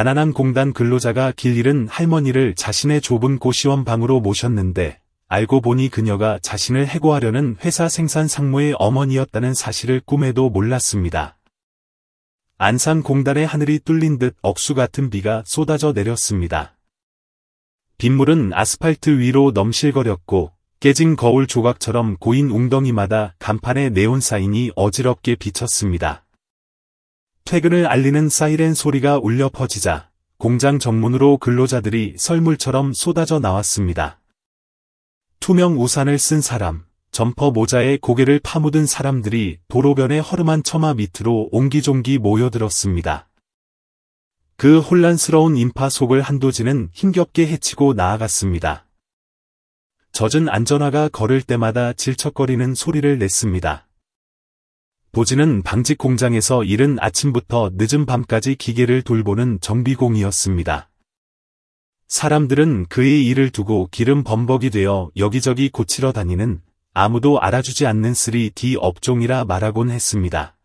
가난한 공단 근로자가 길 잃은 할머니를 자신의 좁은 고시원 방으로 모셨는데 알고 보니 그녀가 자신을 해고하려는 회사 생산 상무의 어머니였다는 사실을 꿈에도 몰랐습니다. 안산 공단의 하늘이 뚫린 듯 억수 같은 비가 쏟아져 내렸습니다. 빗물은 아스팔트 위로 넘실거렸고 깨진 거울 조각처럼 고인 웅덩이마다 간판에 네온 사인이 어지럽게 비쳤습니다. 퇴근을 알리는 사이렌 소리가 울려 퍼지자 공장 정문으로 근로자들이 썰물처럼 쏟아져 나왔습니다. 투명 우산을 쓴 사람, 점퍼 모자에 고개를 파묻은 사람들이 도로변의 허름한 처마 밑으로 옹기종기 모여들었습니다. 그 혼란스러운 인파 속을 한도진은 힘겹게 헤치고 나아갔습니다. 젖은 안전화가 걸을 때마다 질척거리는 소리를 냈습니다. 도진은 방직 공장에서 이른 아침부터 늦은 밤까지 기계를 돌보는 정비공이었습니다. 사람들은 그의 일을 두고 기름 범벅이 되어 여기저기 고치러 다니는 아무도 알아주지 않는 3D 업종이라 말하곤 했습니다.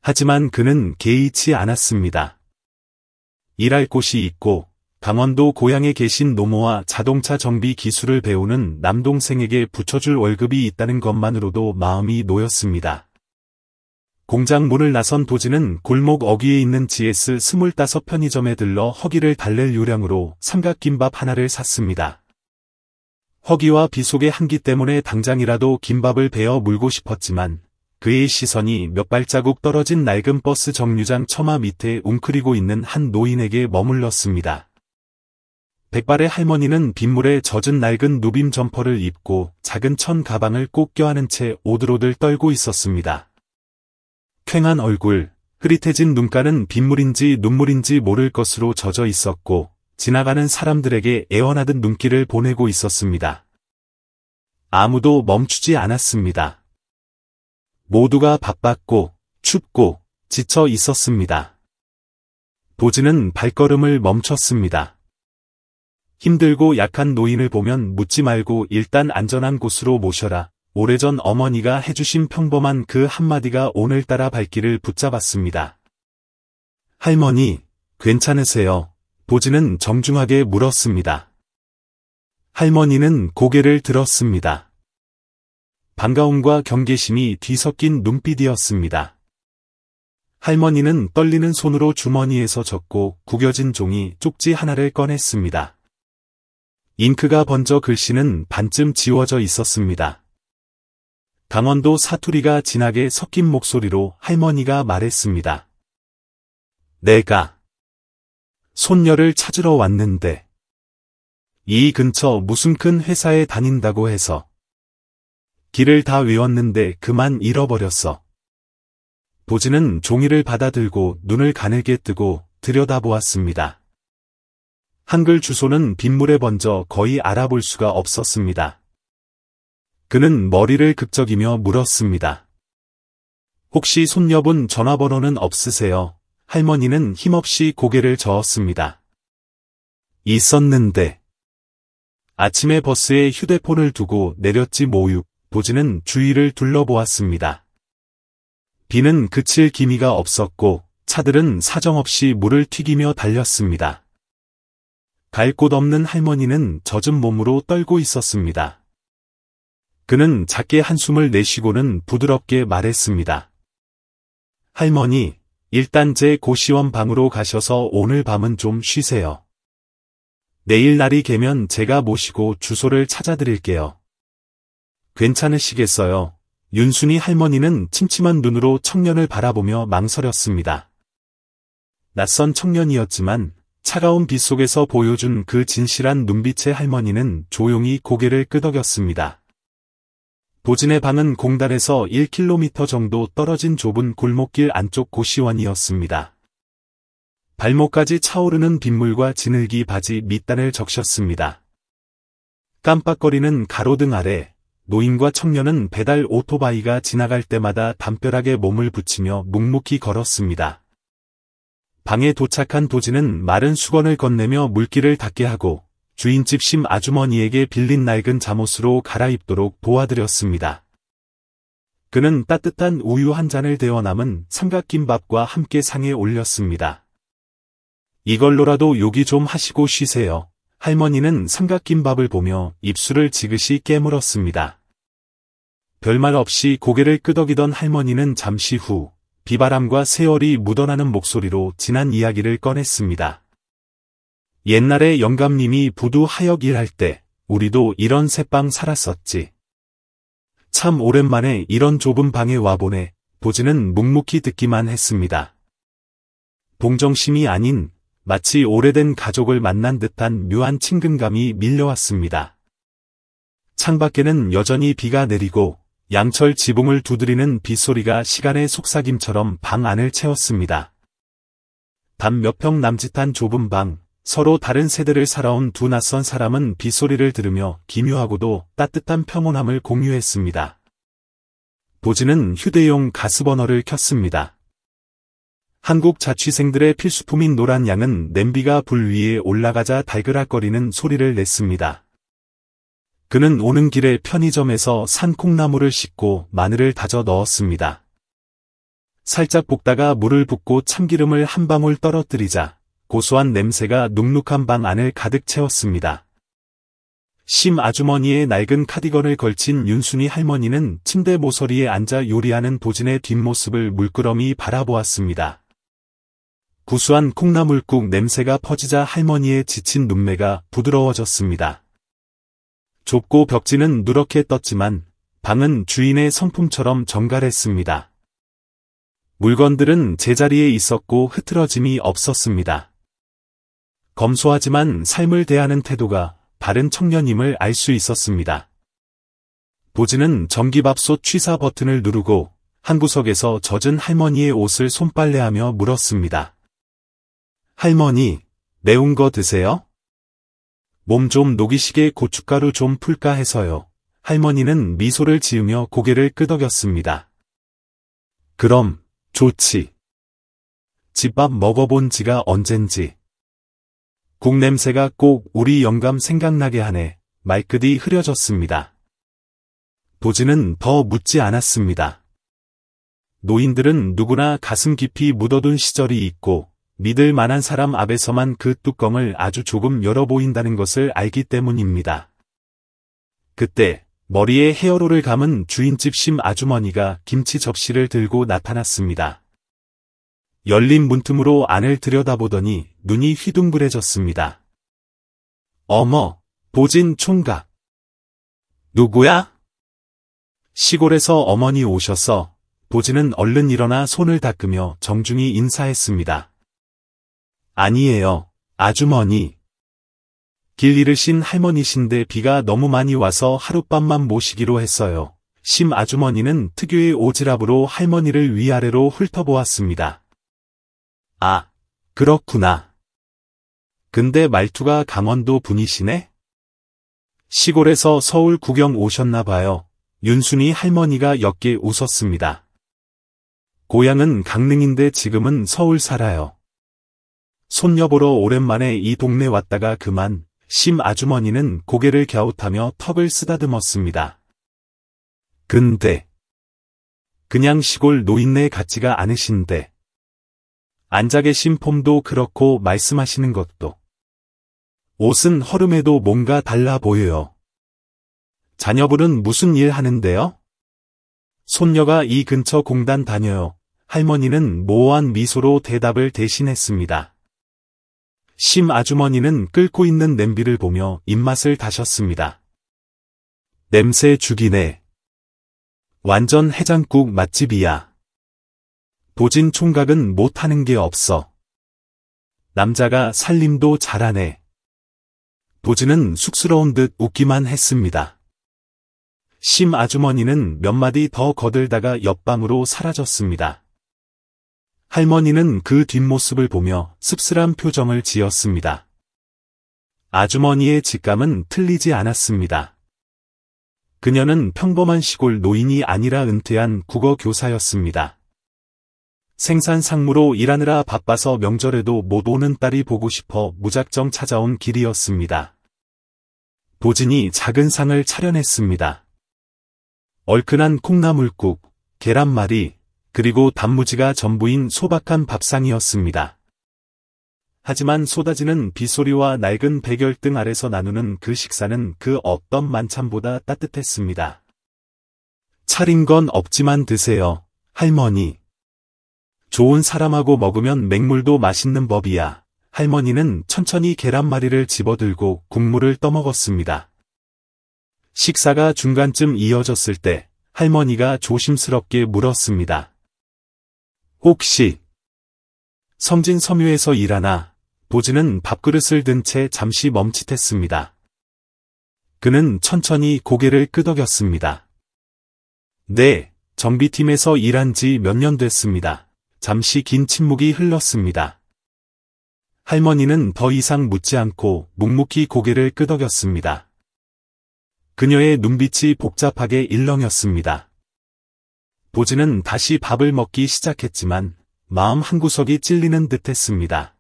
하지만 그는 개의치 않았습니다. 일할 곳이 있고 강원도 고향에 계신 노모와 자동차 정비 기술을 배우는 남동생에게 붙여줄 월급이 있다는 것만으로도 마음이 놓였습니다. 공장 문을 나선 도진은 골목 어귀에 있는 GS25 편의점에 들러 허기를 달랠 요량으로 삼각김밥 하나를 샀습니다. 허기와 비 속의 한기 때문에 당장이라도 김밥을 베어 물고 싶었지만 그의 시선이 몇 발자국 떨어진 낡은 버스 정류장 처마 밑에 웅크리고 있는 한 노인에게 머물렀습니다. 백발의 할머니는 빗물에 젖은 낡은 누빔 점퍼를 입고 작은 천 가방을 꼭 껴안은 채 오들오들 떨고 있었습니다. 퀭한 얼굴, 흐릿해진 눈가는 빗물인지 눈물인지 모를 것으로 젖어 있었고 지나가는 사람들에게 애원하듯 눈길을 보내고 있었습니다. 아무도 멈추지 않았습니다. 모두가 바빴고 춥고 지쳐 있었습니다. 도진은 발걸음을 멈췄습니다. 힘들고 약한 노인을 보면 묻지 말고 일단 안전한 곳으로 모셔라. 오래전 어머니가 해주신 평범한 그 한마디가 오늘따라 발길을 붙잡았습니다. 할머니, 괜찮으세요? 도진은 정중하게 물었습니다. 할머니는 고개를 들었습니다. 반가움과 경계심이 뒤섞인 눈빛이었습니다. 할머니는 떨리는 손으로 주머니에서 적고 구겨진 종이 쪽지 하나를 꺼냈습니다. 잉크가 번져 글씨는 반쯤 지워져 있었습니다. 강원도 사투리가 진하게 섞인 목소리로 할머니가 말했습니다. 내가 손녀를 찾으러 왔는데 이 근처 무슨 큰 회사에 다닌다고 해서 길을 다 외웠는데 그만 잃어버렸어. 도진은 종이를 받아들고 눈을 가늘게 뜨고 들여다보았습니다. 한글 주소는 빗물에 번져 거의 알아볼 수가 없었습니다. 그는 머리를 극적이며 물었습니다. 혹시 손녀분 전화번호는 없으세요? 할머니는 힘없이 고개를 저었습니다. 있었는데. 아침에 버스에 휴대폰을 두고 내렸지 뭐유. 도진은 주위를 둘러보았습니다. 비는 그칠 기미가 없었고 차들은 사정없이 물을 튀기며 달렸습니다. 갈 곳 없는 할머니는 젖은 몸으로 떨고 있었습니다. 그는 작게 한숨을 내쉬고는 부드럽게 말했습니다. 할머니, 일단 제 고시원 방으로 가셔서 오늘 밤은 좀 쉬세요. 내일 날이 개면 제가 모시고 주소를 찾아드릴게요. 괜찮으시겠어요? 윤순이 할머니는 침침한 눈으로 청년을 바라보며 망설였습니다. 낯선 청년이었지만 차가운 빛 속에서 보여준 그 진실한 눈빛의 할머니는 조용히 고개를 끄덕였습니다. 도진의 방은 공단에서 1km 정도 떨어진 좁은 골목길 안쪽 고시원이었습니다. 발목까지 차오르는 빗물과 지늘기 바지 밑단을 적셨습니다. 깜빡거리는 가로등 아래 노인과 청년은 배달 오토바이가 지나갈 때마다 담벼락에 몸을 붙이며 묵묵히 걸었습니다. 방에 도착한 도진은 마른 수건을 건네며 물기를 닦게 하고 주인집 심 아주머니에게 빌린 낡은 잠옷으로 갈아입도록 도와드렸습니다. 그는 따뜻한 우유 한 잔을 데워 남은 삼각김밥과 함께 상에 올렸습니다. 이걸로라도 요기 좀 하시고 쉬세요. 할머니는 삼각김밥을 보며 입술을 지그시 깨물었습니다. 별말 없이 고개를 끄덕이던 할머니는 잠시 후 비바람과 세월이 묻어나는 목소리로 지난 이야기를 꺼냈습니다. 옛날에 영감님이 부두 하역 일할 때 우리도 이런 새방 살았었지. 참 오랜만에 이런 좁은 방에 와보네. 보지는 묵묵히 듣기만 했습니다. 동정심이 아닌 마치 오래된 가족을 만난 듯한 묘한 친근감이 밀려왔습니다. 창밖에는 여전히 비가 내리고 양철 지붕을 두드리는 빗소리가 시간의 속삭임처럼 방 안을 채웠습니다. 단 몇 평 남짓한 좁은 방, 서로 다른 세대를 살아온 두 낯선 사람은 빗소리를 들으며 기묘하고도 따뜻한 평온함을 공유했습니다. 보지는 휴대용 가스버너를 켰습니다. 한국 자취생들의 필수품인 노란 양은 냄비가 불 위에 올라가자 달그락거리는 소리를 냈습니다. 그는 오는 길에 편의점에서 산 콩나물을 씻고 마늘을 다져 넣었습니다. 살짝 볶다가 물을 붓고 참기름을 한 방울 떨어뜨리자 고소한 냄새가 눅눅한 방 안을 가득 채웠습니다. 심 아주머니의 낡은 카디건을 걸친 윤순이 할머니는 침대 모서리에 앉아 요리하는 보진의 뒷모습을 물끄러미 바라보았습니다. 구수한 콩나물국 냄새가 퍼지자 할머니의 지친 눈매가 부드러워졌습니다. 좁고 벽지는 누렇게 떴지만 방은 주인의 성품처럼 정갈했습니다. 물건들은 제자리에 있었고 흐트러짐이 없었습니다. 검소하지만 삶을 대하는 태도가 바른 청년임을 알 수 있었습니다. 보지는 전기밥솥 취사 버튼을 누르고 한 구석에서 젖은 할머니의 옷을 손빨래하며 물었습니다. 할머니, 매운 거 드세요? 몸 좀 녹이시게 고춧가루 좀 풀까 해서요. 할머니는 미소를 지으며 고개를 끄덕였습니다. 그럼, 좋지. 집밥 먹어본 지가 언젠지. 국 냄새가 꼭 우리 영감 생각나게 하네. 말끝이 흐려졌습니다. 보지는 더 묻지 않았습니다. 노인들은 누구나 가슴 깊이 묻어둔 시절이 있고 믿을 만한 사람 앞에서만 그 뚜껑을 아주 조금 열어 보인다는 것을 알기 때문입니다. 그때 머리에 헤어롤을 감은 주인집 심 아주머니가 김치 접시를 들고 나타났습니다. 열린 문틈으로 안을 들여다보더니 눈이 휘둥그레졌습니다. 어머, 보진 총각. 누구야? 시골에서 어머니 오셔서 보진은 얼른 일어나 손을 닦으며 정중히 인사했습니다. 아니에요, 아주머니. 길 잃으신 할머니신데 비가 너무 많이 와서 하룻밤만 모시기로 했어요. 심 아주머니는 특유의 오지랖으로 할머니를 위아래로 훑어보았습니다. 아, 그렇구나. 근데 말투가 강원도 분이시네? 시골에서 서울 구경 오셨나 봐요. 윤순이 할머니가 옅게 웃었습니다. 고향은 강릉인데 지금은 서울 살아요. 손녀 보러 오랜만에 이 동네 왔다가 그만. 심 아주머니는 고개를 갸웃하며 턱을 쓰다듬었습니다. 근데 그냥 시골 노인네 같지가 않으신데. 앉아 계신 폼도 그렇고 말씀하시는 것도. 옷은 허름해도 뭔가 달라 보여요. 자녀분은 무슨 일 하는데요? 손녀가 이 근처 공단 다녀요. 할머니는 모호한 미소로 대답을 대신했습니다. 심 아주머니는 끓고 있는 냄비를 보며 입맛을 다셨습니다. 냄새 죽이네. 완전 해장국 맛집이야. 보진 총각은 못하는 게 없어. 남자가 살림도 잘하네. 보진은 쑥스러운 듯 웃기만 했습니다. 심 아주머니는 몇 마디 더 거들다가 옆방으로 사라졌습니다. 할머니는 그 뒷모습을 보며 씁쓸한 표정을 지었습니다. 아주머니의 직감은 틀리지 않았습니다. 그녀는 평범한 시골 노인이 아니라 은퇴한 국어 교사였습니다. 생산 상무로 일하느라 바빠서 명절에도 못 오는 딸이 보고 싶어 무작정 찾아온 길이었습니다. 보진이 작은 상을 차려냈습니다. 얼큰한 콩나물국, 계란말이, 그리고 단무지가 전부인 소박한 밥상이었습니다. 하지만 쏟아지는 빗소리와 낡은 백열등 아래서 나누는 그 식사는 그 어떤 만찬보다 따뜻했습니다. 차린 건 없지만 드세요, 할머니. 좋은 사람하고 먹으면 맹물도 맛있는 법이야. 할머니는 천천히 계란말이를 집어들고 국물을 떠먹었습니다. 식사가 중간쯤 이어졌을 때 할머니가 조심스럽게 물었습니다. 혹시 성진 섬유에서 일하나? 보진은 밥그릇을 든 채 잠시 멈칫했습니다. 그는 천천히 고개를 끄덕였습니다. 네, 정비팀에서 일한 지 몇 년 됐습니다. 잠시 긴 침묵이 흘렀습니다. 할머니는 더 이상 묻지 않고 묵묵히 고개를 끄덕였습니다. 그녀의 눈빛이 복잡하게 일렁였습니다. 보진은 다시 밥을 먹기 시작했지만 마음 한구석이 찔리는 듯했습니다.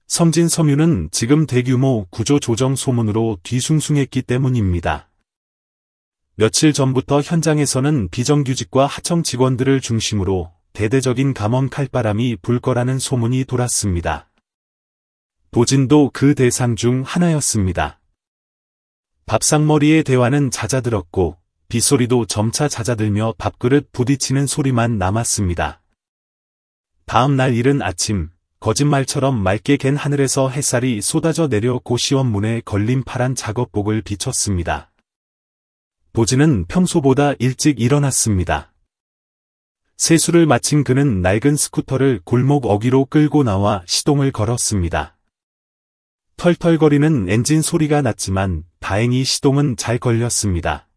성진 섬유는 지금 대규모 구조조정 소문으로 뒤숭숭했기 때문입니다. 며칠 전부터 현장에서는 비정규직과 하청 직원들을 중심으로 대대적인 감원 칼바람이 불 거라는 소문이 돌았습니다. 보진도 그 대상 중 하나였습니다. 밥상머리의 대화는 잦아들었고 빗소리도 점차 잦아들며 밥그릇 부딪히는 소리만 남았습니다. 다음 날 이른 아침, 거짓말처럼 맑게 갠 하늘에서 햇살이 쏟아져 내려 고시원 문에 걸린 파란 작업복을 비췄습니다. 보진은 평소보다 일찍 일어났습니다. 세수를 마친 그는 낡은 스쿠터를 골목 어귀로 끌고 나와 시동을 걸었습니다. 털털거리는 엔진 소리가 났지만 다행히 시동은 잘 걸렸습니다.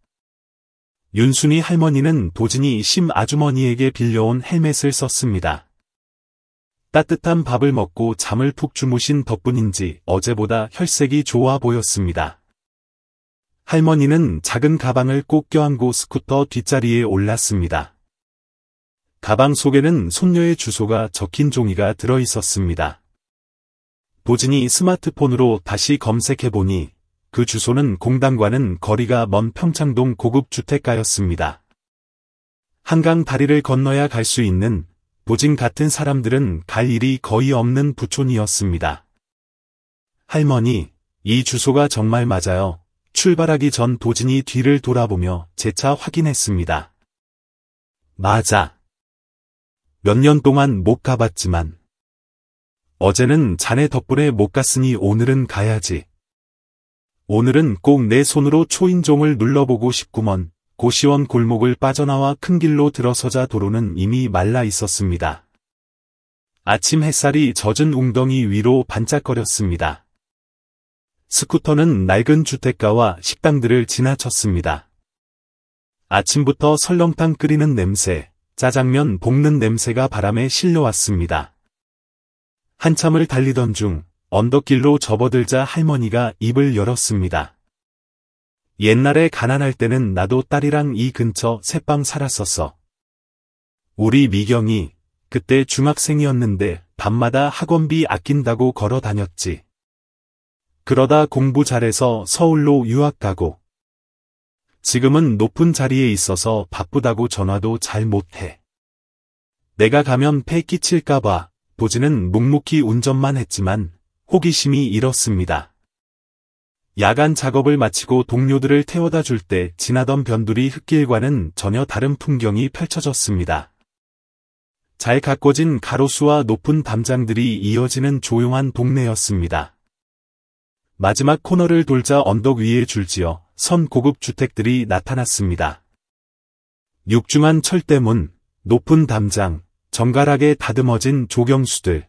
윤순이 할머니는 보진이 심 아주머니에게 빌려온 헬멧을 썼습니다. 따뜻한 밥을 먹고 잠을 푹 주무신 덕분인지 어제보다 혈색이 좋아 보였습니다. 할머니는 작은 가방을 꼭 껴안고 스쿠터 뒷자리에 올랐습니다. 가방 속에는 손녀의 주소가 적힌 종이가 들어 있었습니다. 보진이 스마트폰으로 다시 검색해보니 그 주소는 공단과는 거리가 먼 평창동 고급 주택가였습니다. 한강 다리를 건너야 갈 수 있는 보진 같은 사람들은 갈 일이 거의 없는 부촌이었습니다. 할머니, 이 주소가 정말 맞아요. 출발하기 전 보진이 뒤를 돌아보며 재차 확인했습니다. 맞아. 몇 년 동안 못 가봤지만 어제는 자네 덕분에 못 갔으니 오늘은 가야지. 오늘은 꼭 내 손으로 초인종을 눌러보고 싶구먼. 고시원 골목을 빠져나와 큰 길로 들어서자 도로는 이미 말라 있었습니다. 아침 햇살이 젖은 웅덩이 위로 반짝거렸습니다. 스쿠터는 낡은 주택가와 식당들을 지나쳤습니다. 아침부터 설렁탕 끓이는 냄새, 짜장면 볶는 냄새가 바람에 실려왔습니다. 한참을 달리던 중 언덕길로 접어들자 할머니가 입을 열었습니다. 옛날에 가난할 때는 나도 딸이랑 이 근처 새빵 살았었어. 우리 미경이 그때 중학생이었는데 밤마다 학원비 아낀다고 걸어 다녔지. 그러다 공부 잘해서 서울로 유학 가고. 지금은 높은 자리에 있어서 바쁘다고 전화도 잘 못해. 내가 가면 폐 끼칠까봐 보진은 묵묵히 운전만 했지만 호기심이 일었습니다. 야간 작업을 마치고 동료들을 태워다 줄 때 지나던 변두리 흙길과는 전혀 다른 풍경이 펼쳐졌습니다. 잘 가꿔진 가로수와 높은 담장들이 이어지는 조용한 동네였습니다. 마지막 코너를 돌자 언덕 위에 줄지어 선 고급 주택들이 나타났습니다. 육중한 철대문, 높은 담장, 정갈하게 다듬어진 조경수들.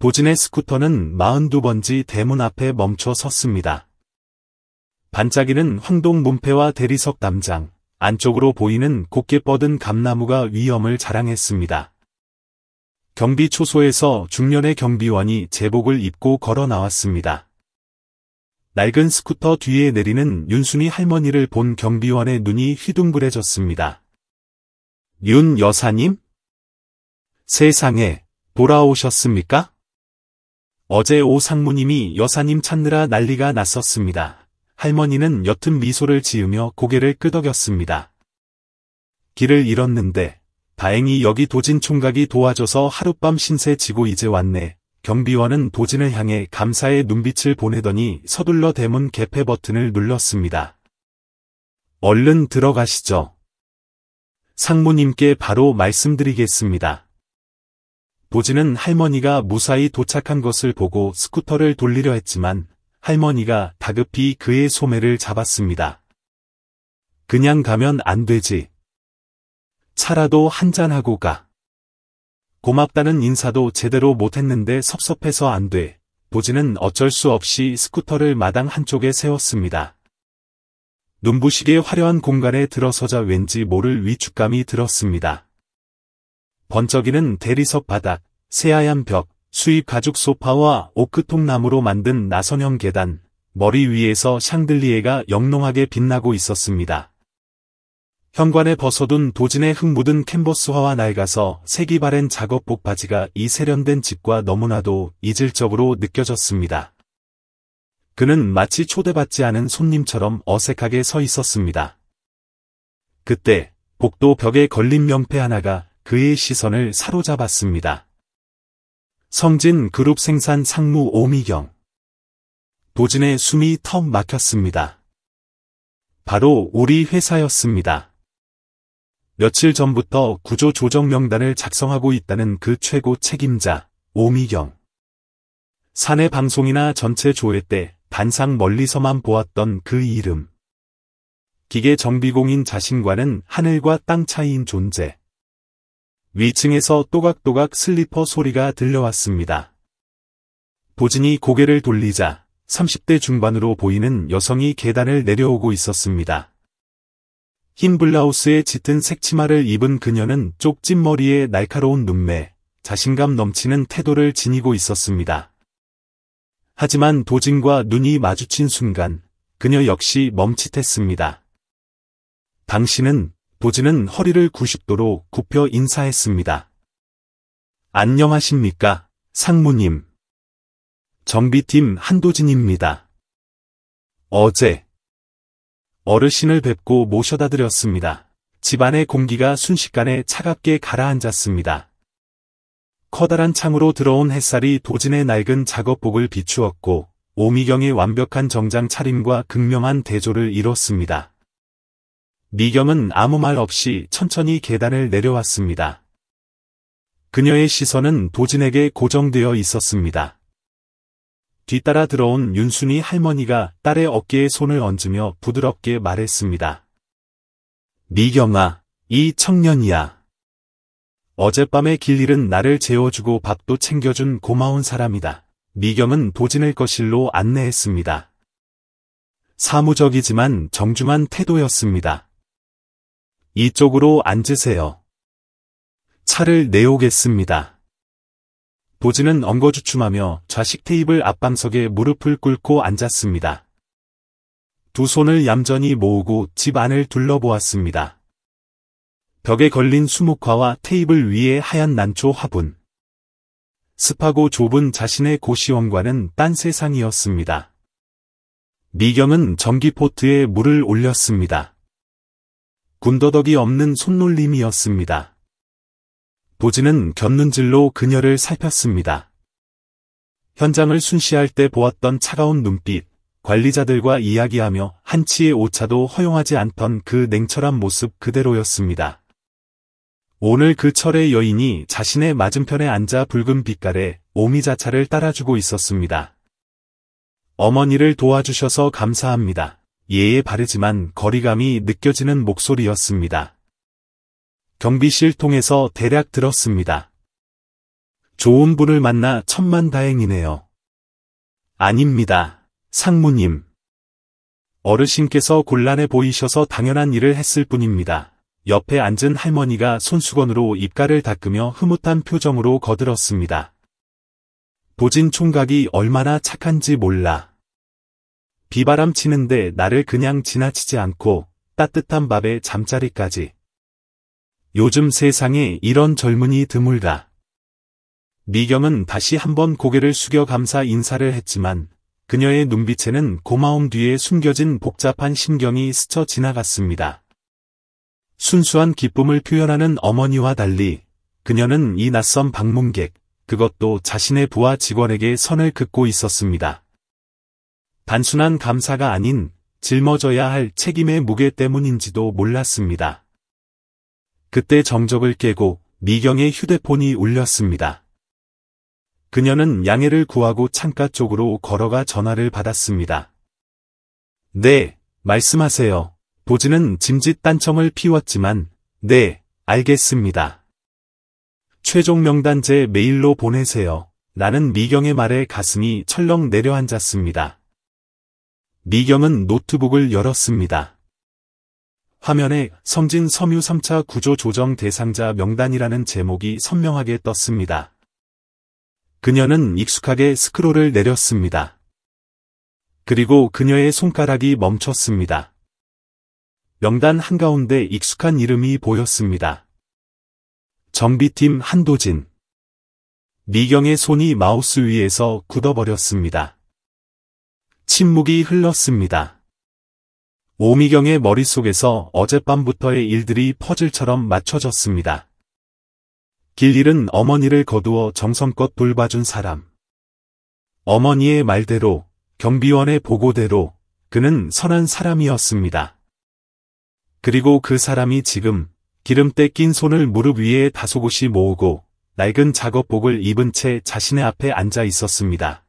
보진의 스쿠터는 42번지 대문 앞에 멈춰 섰습니다. 반짝이는 황동 문패와 대리석 담장, 안쪽으로 보이는 곱게 뻗은 감나무가 위엄을 자랑했습니다. 경비 초소에서 중년의 경비원이 제복을 입고 걸어 나왔습니다. 낡은 스쿠터 뒤에 내리는 윤순이 할머니를 본 경비원의 눈이 휘둥그레졌습니다. 윤 여사님? 세상에, 돌아오셨습니까? 어제 오 상무님이 여사님 찾느라 난리가 났었습니다. 할머니는 옅은 미소를 지으며 고개를 끄덕였습니다. 길을 잃었는데 다행히 여기 도진 총각이 도와줘서 하룻밤 신세 지고 이제 왔네. 경비원은 도진을 향해 감사의 눈빛을 보내더니 서둘러 대문 개폐 버튼을 눌렀습니다. 얼른 들어가시죠. 상무님께 바로 말씀드리겠습니다. 도진은 할머니가 무사히 도착한 것을 보고 스쿠터를 돌리려 했지만 할머니가 다급히 그의 소매를 잡았습니다. 그냥 가면 안 되지. 차라도 한잔하고 가. 고맙다는 인사도 제대로 못했는데 섭섭해서 안 돼. 도진은 어쩔 수 없이 스쿠터를 마당 한쪽에 세웠습니다. 눈부시게 화려한 공간에 들어서자 왠지 모를 위축감이 들었습니다. 번쩍이는 대리석 바닥, 새하얀 벽, 수입 가죽 소파와 오크통 나무로 만든 나선형 계단, 머리 위에서 샹들리에가 영롱하게 빛나고 있었습니다. 현관에 벗어둔 도진의 흙 묻은 캔버스화와 낡아서 색이 바랜 작업복 바지가 이 세련된 집과 너무나도 이질적으로 느껴졌습니다. 그는 마치 초대받지 않은 손님처럼 어색하게 서 있었습니다. 그때 복도 벽에 걸린 명패 하나가 그의 시선을 사로잡았습니다. 성진 그룹 생산 상무 오미경. 도진의 숨이 턱 막혔습니다. 바로 우리 회사였습니다. 며칠 전부터 구조 조정 명단을 작성하고 있다는 그 최고 책임자, 오미경. 사내 방송이나 전체 조회 때 단상 멀리서만 보았던 그 이름. 기계 정비공인 자신과는 하늘과 땅 차이인 존재. 위층에서 또각또각 슬리퍼 소리가 들려왔습니다. 도진이 고개를 돌리자 30대 중반으로 보이는 여성이 계단을 내려오고 있었습니다. 흰 블라우스에 짙은 색치마를 입은 그녀는 쪽진 머리에 날카로운 눈매, 자신감 넘치는 태도를 지니고 있었습니다. 하지만 도진과 눈이 마주친 순간 그녀 역시 멈칫했습니다. 당신은? 도진은 허리를 90도로 굽혀 인사했습니다. 안녕하십니까, 상무님. 정비팀 한도진입니다. 어제 어르신을 뵙고 모셔다 드렸습니다. 집안의 공기가 순식간에 차갑게 가라앉았습니다. 커다란 창으로 들어온 햇살이 도진의 낡은 작업복을 비추었고 오미경의 완벽한 정장 차림과 극명한 대조를 이뤘습니다. 미경은 아무 말 없이 천천히 계단을 내려왔습니다. 그녀의 시선은 도진에게 고정되어 있었습니다. 뒤따라 들어온 윤순이 할머니가 딸의 어깨에 손을 얹으며 부드럽게 말했습니다. 미경아, 이 청년이야. 어젯밤에 길 잃은 나를 재워주고 밥도 챙겨준 고마운 사람이다. 미경은 도진을 거실로 안내했습니다. 사무적이지만 정중한 태도였습니다. 이쪽으로 앉으세요. 차를 내오겠습니다. 도진은 엉거주춤하며 좌식 테이블 앞방석에 무릎을 꿇고 앉았습니다. 두 손을 얌전히 모으고 집 안을 둘러보았습니다. 벽에 걸린 수묵화와 테이블 위에 하얀 난초 화분. 습하고 좁은 자신의 고시원과는 딴 세상이었습니다. 미경은 전기포트에 물을 올렸습니다. 군더더기 없는 손놀림이었습니다. 도진은 곁눈질로 그녀를 살폈습니다. 현장을 순시할 때 보았던 차가운 눈빛, 관리자들과 이야기하며 한치의 오차도 허용하지 않던 그 냉철한 모습 그대로였습니다. 오늘 그 철의 여인이 자신의 맞은편에 앉아 붉은 빛깔의 오미자차를 따라주고 있었습니다. 어머니를 도와주셔서 감사합니다. 예에 바르지만 거리감이 느껴지는 목소리였습니다. 경비실 통해서 대략 들었습니다. 좋은 분을 만나 천만다행이네요. 아닙니다, 상무님. 어르신께서 곤란해 보이셔서 당연한 일을 했을 뿐입니다. 옆에 앉은 할머니가 손수건으로 입가를 닦으며 흐뭇한 표정으로 거들었습니다. 도진 총각이 얼마나 착한지 몰라. 비바람 치는데 나를 그냥 지나치지 않고 따뜻한 밥에 잠자리까지. 요즘 세상에 이런 젊은이 드물다. 미경은 다시 한번 고개를 숙여 감사 인사를 했지만 그녀의 눈빛에는 고마움 뒤에 숨겨진 복잡한 심경이 스쳐 지나갔습니다. 순수한 기쁨을 표현하는 어머니와 달리 그녀는 이 낯선 방문객, 그것도 자신의 부하 직원에게 선을 긋고 있었습니다. 단순한 감사가 아닌 짊어져야 할 책임의 무게 때문인지도 몰랐습니다. 그때 정적을 깨고 미경의 휴대폰이 울렸습니다. 그녀는 양해를 구하고 창가 쪽으로 걸어가 전화를 받았습니다. 네, 말씀하세요. 도지는 짐짓 딴청을 피웠지만, 네, 알겠습니다. 최종 명단 제 메일로 보내세요. 나는 미경의 말에 가슴이 철렁 내려앉았습니다. 미경은 노트북을 열었습니다. 화면에 성진 섬유 3차 구조 조정 대상자 명단이라는 제목이 선명하게 떴습니다. 그녀는 익숙하게 스크롤을 내렸습니다. 그리고 그녀의 손가락이 멈췄습니다. 명단 한가운데 익숙한 이름이 보였습니다. 정비팀 한도진. 미경의 손이 마우스 위에서 굳어버렸습니다. 침묵이 흘렀습니다. 오미경의 머릿속에서 어젯밤부터의 일들이 퍼즐처럼 맞춰졌습니다. 길 잃은 어머니를 거두어 정성껏 돌봐준 사람. 어머니의 말대로, 경비원의 보고대로 그는 선한 사람이었습니다. 그리고 그 사람이 지금 기름때 낀 손을 무릎 위에 다소곳이 모으고 낡은 작업복을 입은 채 자신의 앞에 앉아 있었습니다.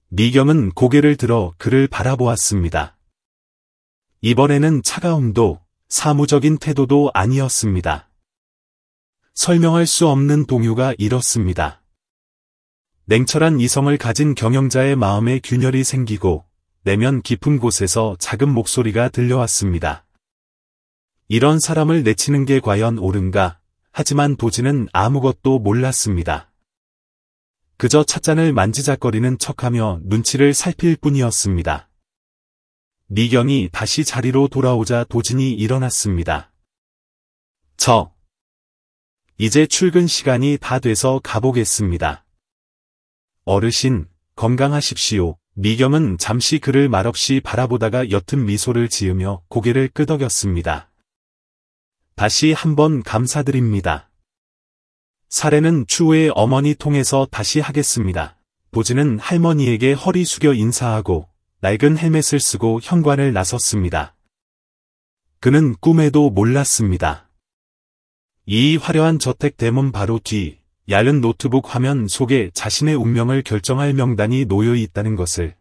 미경은 고개를 들어 그를 바라보았습니다. 이번에는 차가움도 사무적인 태도도 아니었습니다. 설명할 수 없는 동요가 일었습니다. 냉철한 이성을 가진 경영자의 마음에 균열이 생기고 내면 깊은 곳에서 작은 목소리가 들려왔습니다. 이런 사람을 내치는 게 과연 옳은가? 하지만 도지는 아무것도 몰랐습니다. 그저 찻잔을 만지작거리는 척하며 눈치를 살필 뿐이었습니다. 미경이 다시 자리로 돌아오자 도진이 일어났습니다. 이제 출근 시간이 다 돼서 가보겠습니다. 어르신, 건강하십시오. 미경은 잠시 그를 말없이 바라보다가 옅은 미소를 지으며 고개를 끄덕였습니다. 다시 한번 감사드립니다. 사례는 추후에 어머니 통해서 다시 하겠습니다. 도지는 할머니에게 허리 숙여 인사하고 낡은 헬멧을 쓰고 현관을 나섰습니다. 그는 꿈에도 몰랐습니다. 이 화려한 저택 대문 바로 뒤, 얇은 노트북 화면 속에 자신의 운명을 결정할 명단이 놓여 있다는 것을.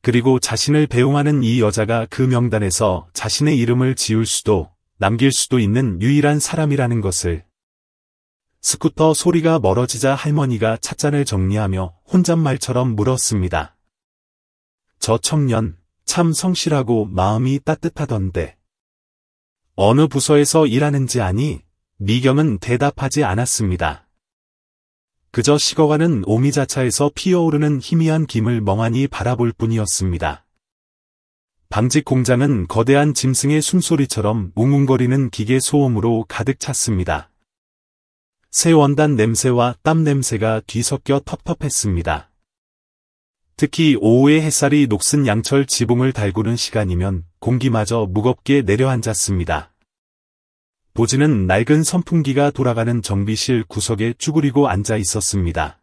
그리고 자신을 배웅하는 이 여자가 그 명단에서 자신의 이름을 지울 수도, 남길 수도 있는 유일한 사람이라는 것을. 스쿠터 소리가 멀어지자 할머니가 찻잔을 정리하며 혼잣말처럼 물었습니다. 저 청년, 참 성실하고 마음이 따뜻하던데. 어느 부서에서 일하는지 아니? 미경은 대답하지 않았습니다. 그저 식어가는 오미자차에서 피어오르는 희미한 김을 멍하니 바라볼 뿐이었습니다. 방직 공장은 거대한 짐승의 숨소리처럼 웅웅거리는 기계 소음으로 가득 찼습니다. 새 원단 냄새와 땀 냄새가 뒤섞여 텁텁했습니다. 특히 오후에 햇살이 녹슨 양철 지붕을 달구는 시간이면 공기마저 무겁게 내려앉았습니다. 도지는 낡은 선풍기가 돌아가는 정비실 구석에 쭈그리고 앉아 있었습니다.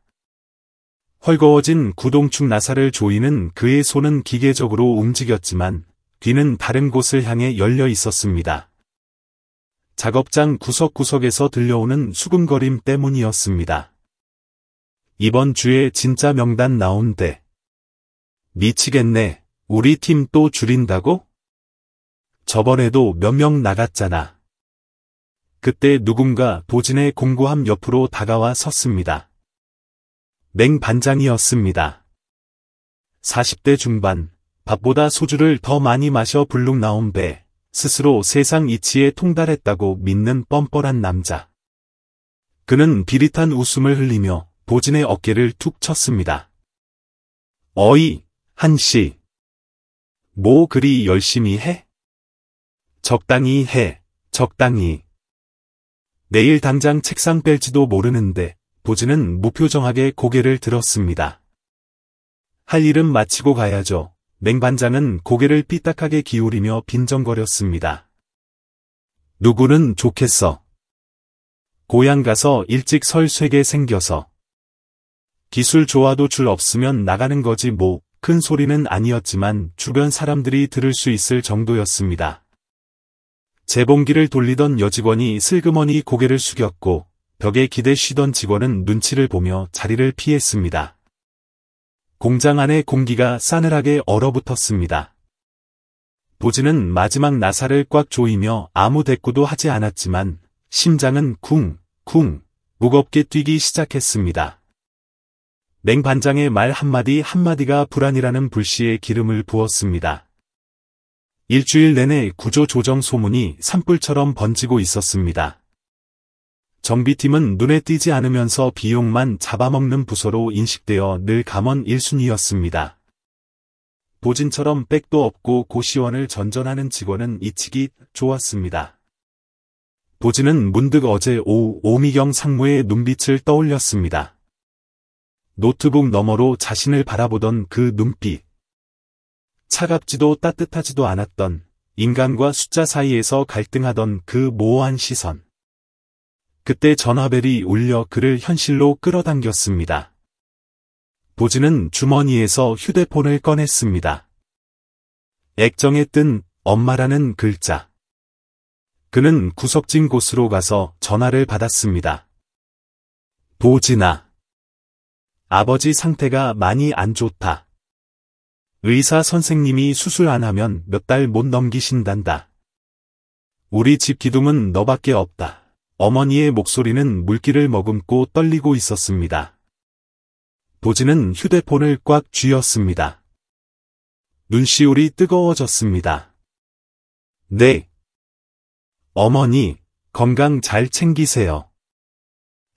헐거워진 구동축 나사를 조이는 그의 손은 기계적으로 움직였지만 귀는 다른 곳을 향해 열려 있었습니다. 작업장 구석구석에서 들려오는 수근거림 때문이었습니다. 이번 주에 진짜 명단 나온대. 미치겠네. 우리 팀 또 줄인다고? 저번에도 몇 명 나갔잖아. 그때 누군가 도진의 공구함 옆으로 다가와 섰습니다. 맹 반장이었습니다. 40대 중반, 밥보다 소주를 더 많이 마셔 불룩 나온 배, 스스로 세상 이치에 통달했다고 믿는 뻔뻔한 남자. 그는 비릿한 웃음을 흘리며 도진의 어깨를 툭 쳤습니다. 어이, 한씨. 뭐 그리 열심히 해? 적당히 해, 적당히. 내일 당장 책상 뺄지도 모르는데 도진은 무표정하게 고개를 들었습니다. 할 일은 마치고 가야죠. 맹반장은 고개를 삐딱하게 기울이며 빈정거렸습니다. 누구는 좋겠어. 고향 가서 일찍 설 쇠게 생겨서. 기술 좋아도 줄 없으면 나가는 거지 뭐. 큰 소리는 아니었지만 주변 사람들이 들을 수 있을 정도였습니다. 재봉기를 돌리던 여직원이 슬그머니 고개를 숙였고 벽에 기대 쉬던 직원은 눈치를 보며 자리를 피했습니다. 공장 안의 공기가 싸늘하게 얼어붙었습니다. 보진은 마지막 나사를 꽉 조이며 아무 대꾸도 하지 않았지만 심장은 쿵쿵 무겁게 뛰기 시작했습니다. 맹 반장의 말 한마디가 불안이라는 불씨에 기름을 부었습니다. 일주일 내내 구조조정 소문이 산불처럼 번지고 있었습니다. 정비팀은 눈에 띄지 않으면서 비용만 잡아먹는 부서로 인식되어 늘 감원 1순위였습니다. 보진처럼 백도 없고 고시원을 전전하는 직원은 이치기 좋았습니다. 보진은 문득 어제 오후 오미경 상무의 눈빛을 떠올렸습니다. 노트북 너머로 자신을 바라보던 그 눈빛. 차갑지도 따뜻하지도 않았던 인간과 숫자 사이에서 갈등하던 그 모호한 시선. 그때 전화벨이 울려 그를 현실로 끌어당겼습니다. 보진은 주머니에서 휴대폰을 꺼냈습니다. 액정에 뜬 엄마라는 글자. 그는 구석진 곳으로 가서 전화를 받았습니다. 보진아. 아버지 상태가 많이 안 좋다. 의사 선생님이 수술 안 하면 몇 달 못 넘기신단다. 우리 집 기둥은 너밖에 없다. 어머니의 목소리는 물기를 머금고 떨리고 있었습니다. 보진은 휴대폰을 꽉 쥐었습니다. 눈시울이 뜨거워졌습니다. 네. 어머니, 건강 잘 챙기세요.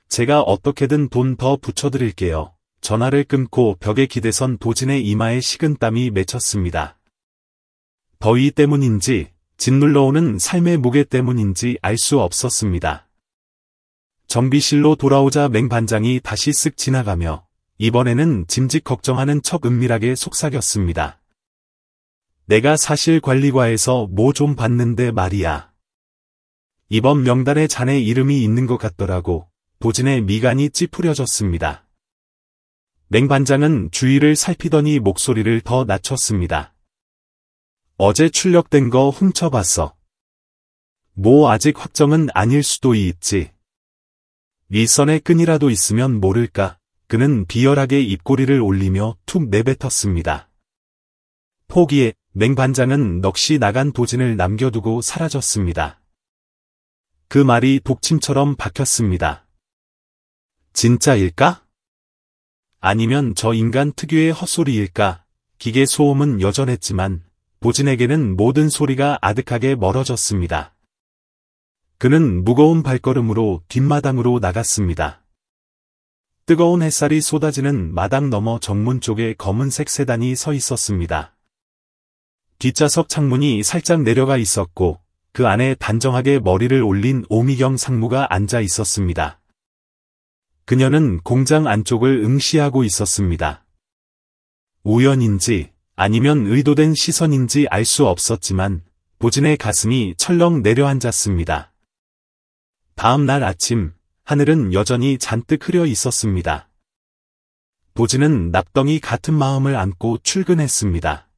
제가 어떻게든 돈 더 붙여드릴게요. 전화를 끊고 벽에 기대선 보진의 이마에 식은땀이 맺혔습니다. 더위 때문인지 짓눌러오는 삶의 무게 때문인지 알 수 없었습니다. 정비실로 돌아오자 맹 반장이 다시 쓱 지나가며 이번에는 짐짓 걱정하는 척 은밀하게 속삭였습니다. 내가 사실관리과에서 뭐 좀 봤는데 말이야. 이번 명단에 자네 이름이 있는 것 같더라고. 보진의 미간이 찌푸려졌습니다. 맹 반장은 주위를 살피더니 목소리를 더 낮췄습니다. 어제 출력된 거 훔쳐봤어. 뭐 아직 확정은 아닐 수도 있지. 윗선에 끈이라도 있으면 모를까. 그는 비열하게 입꼬리를 올리며 툭 내뱉었습니다. 포기해. 맹 반장은 넋이 나간 보진을 남겨두고 사라졌습니다. 그 말이 독침처럼 박혔습니다. 진짜일까? 아니면 저 인간 특유의 헛소리일까? 기계 소음은 여전했지만 보진에게는 모든 소리가 아득하게 멀어졌습니다. 그는 무거운 발걸음으로 뒷마당으로 나갔습니다. 뜨거운 햇살이 쏟아지는 마당 너머 정문 쪽에 검은색 세단이 서 있었습니다. 뒷좌석 창문이 살짝 내려가 있었고 그 안에 단정하게 머리를 올린 오미경 상무가 앉아 있었습니다. 그녀는 공장 안쪽을 응시하고 있었습니다. 우연인지 아니면 의도된 시선인지 알 수 없었지만 보진의 가슴이 철렁 내려앉았습니다. 다음 날 아침 하늘은 여전히 잔뜩 흐려 있었습니다. 보진은 납덩이 같은 마음을 안고 출근했습니다.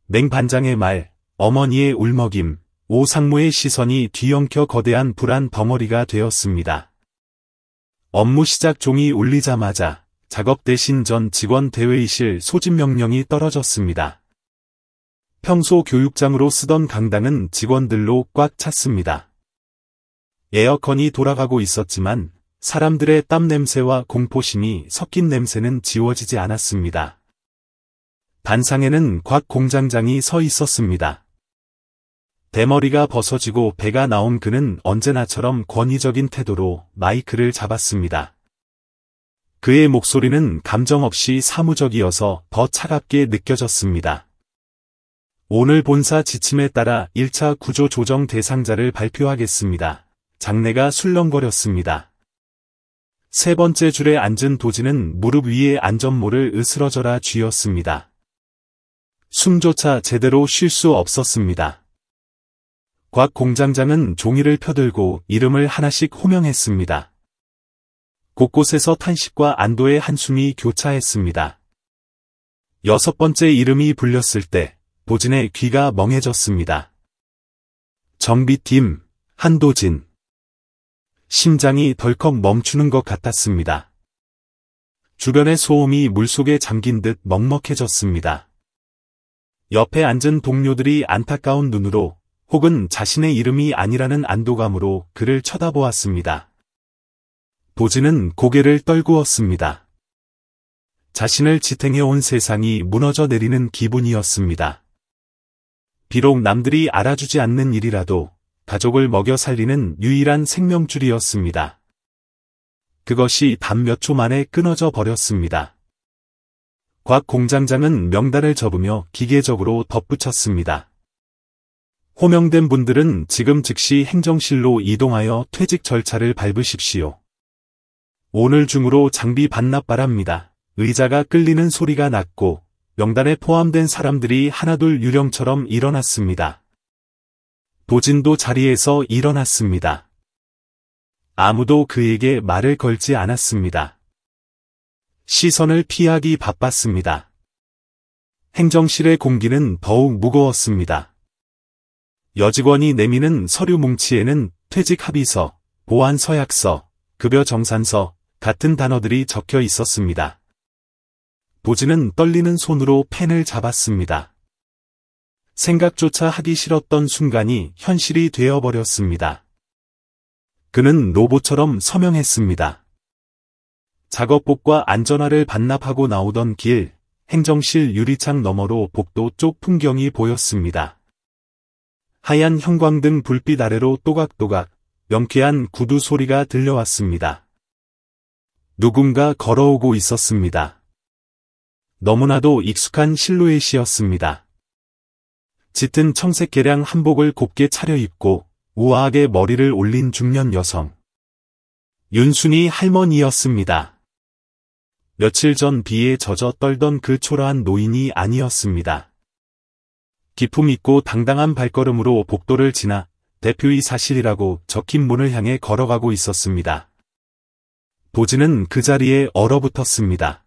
맹 반장의 말, 어머니의 울먹임, 오 상무의 시선이 뒤엉켜 거대한 불안 덩어리가 되었습니다. 업무 시작 종이 울리자마자 작업 대신 전 직원 대회의실 소집 명령이 떨어졌습니다. 평소 교육장으로 쓰던 강당은 직원들로 꽉 찼습니다. 에어컨이 돌아가고 있었지만 사람들의 땀 냄새와 공포심이 섞인 냄새는 지워지지 않았습니다. 단상에는 곽 공장장이 서 있었습니다. 대머리가 벗어지고 배가 나온 그는 언제나처럼 권위적인 태도로 마이크를 잡았습니다. 그의 목소리는 감정 없이 사무적이어서 더 차갑게 느껴졌습니다. 오늘 본사 지침에 따라 1차 구조조정 대상자를 발표하겠습니다. 장내가 술렁거렸습니다. 세 번째 줄에 앉은 도진은 무릎 위에 안전모를 으스러져라 쥐었습니다. 숨조차 제대로 쉴 수 없었습니다. 곽 공장장은 종이를 펴들고 이름을 하나씩 호명했습니다. 곳곳에서 탄식과 안도의 한숨이 교차했습니다. 6번째 이름이 불렸을 때 도진의 귀가 멍해졌습니다. 정비팀, 한도진. 심장이 덜컥 멈추는 것 같았습니다. 주변의 소음이 물속에 잠긴 듯 먹먹해졌습니다. 옆에 앉은 동료들이 안타까운 눈으로 혹은 자신의 이름이 아니라는 안도감으로 그를 쳐다보았습니다. 도진은 고개를 떨구었습니다. 자신을 지탱해온 세상이 무너져 내리는 기분이었습니다. 비록 남들이 알아주지 않는 일이라도 가족을 먹여 살리는 유일한 생명줄이었습니다. 그것이 단 몇 초 만에 끊어져 버렸습니다. 곽 공장장은 명단을 접으며 기계적으로 덧붙였습니다. 호명된 분들은 지금 즉시 행정실로 이동하여 퇴직 절차를 밟으십시오. 오늘 중으로 장비 반납 바랍니다. 의자가 끌리는 소리가 났고 명단에 포함된 사람들이 하나둘 유령처럼 일어났습니다. 도진도 자리에서 일어났습니다. 아무도 그에게 말을 걸지 않았습니다. 시선을 피하기 바빴습니다. 행정실의 공기는 더욱 무거웠습니다. 여직원이 내미는 서류 뭉치에는 퇴직 합의서, 보안 서약서, 급여 정산서 같은 단어들이 적혀 있었습니다. 도진은 떨리는 손으로 펜을 잡았습니다. 생각조차 하기 싫었던 순간이 현실이 되어버렸습니다. 그는 로봇처럼 서명했습니다. 작업복과 안전화를 반납하고 나오던 길, 행정실 유리창 너머로 복도 쪽 풍경이 보였습니다. 하얀 형광등 불빛 아래로 또각또각 명쾌한 구두 소리가 들려왔습니다. 누군가 걸어오고 있었습니다. 너무나도 익숙한 실루엣이었습니다. 짙은 청색 개량 한복을 곱게 차려입고 우아하게 머리를 올린 중년 여성. 윤순이 할머니였습니다. 며칠 전 비에 젖어 떨던 그 초라한 노인이 아니었습니다. 기품 있고 당당한 발걸음으로 복도를 지나 대표이사실이라고 적힌 문을 향해 걸어가고 있었습니다. 도진은 그 자리에 얼어붙었습니다.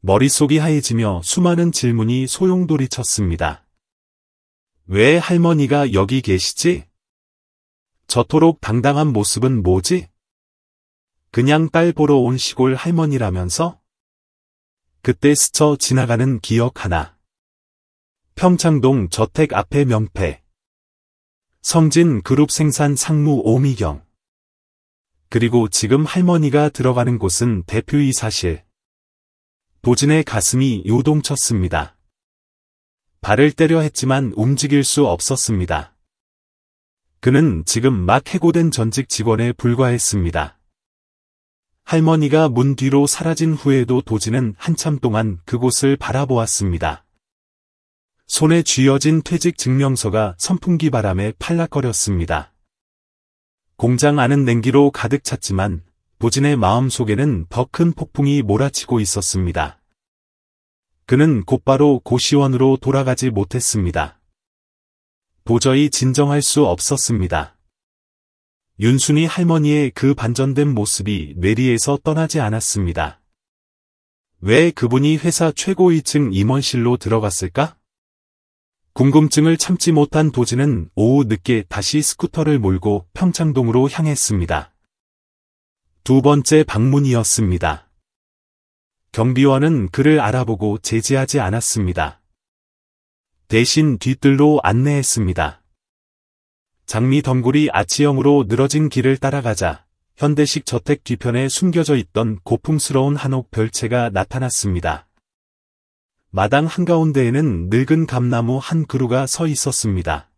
머릿속이 하얘지며 수많은 질문이 소용돌이쳤습니다. 왜 할머니가 여기 계시지? 저토록 당당한 모습은 뭐지? 그냥 딸 보러 온 시골 할머니라면서? 그때 스쳐 지나가는 기억 하나. 평창동 저택 앞의 명패. 성진 그룹 생산 상무 오미경. 그리고 지금 할머니가 들어가는 곳은 대표이사실. 도진의 가슴이 요동쳤습니다. 발을 때려 했지만 움직일 수 없었습니다. 그는 지금 막 해고된 전직 직원에 불과했습니다. 할머니가 문 뒤로 사라진 후에도 도진은 한참 동안 그곳을 바라보았습니다. 손에 쥐어진 퇴직 증명서가 선풍기 바람에 팔락거렸습니다. 공장 안은 냉기로 가득 찼지만 도진의 마음속에는 더 큰 폭풍이 몰아치고 있었습니다. 그는 곧바로 고시원으로 돌아가지 못했습니다. 도저히 진정할 수 없었습니다. 윤순이 할머니의 그 반전된 모습이 뇌리에서 떠나지 않았습니다. 왜 그분이 회사 최고 2층 임원실로 들어갔을까? 궁금증을 참지 못한 도진은 오후 늦게 다시 스쿠터를 몰고 평창동으로 향했습니다. 두 번째 방문이었습니다. 경비원은 그를 알아보고 제지하지 않았습니다. 대신 뒤뜰로 안내했습니다. 장미 덩굴이 아치형으로 늘어진 길을 따라가자 현대식 저택 뒤편에 숨겨져 있던 고풍스러운 한옥 별채가 나타났습니다. 마당 한가운데에는 늙은 감나무 한 그루가 서 있었습니다.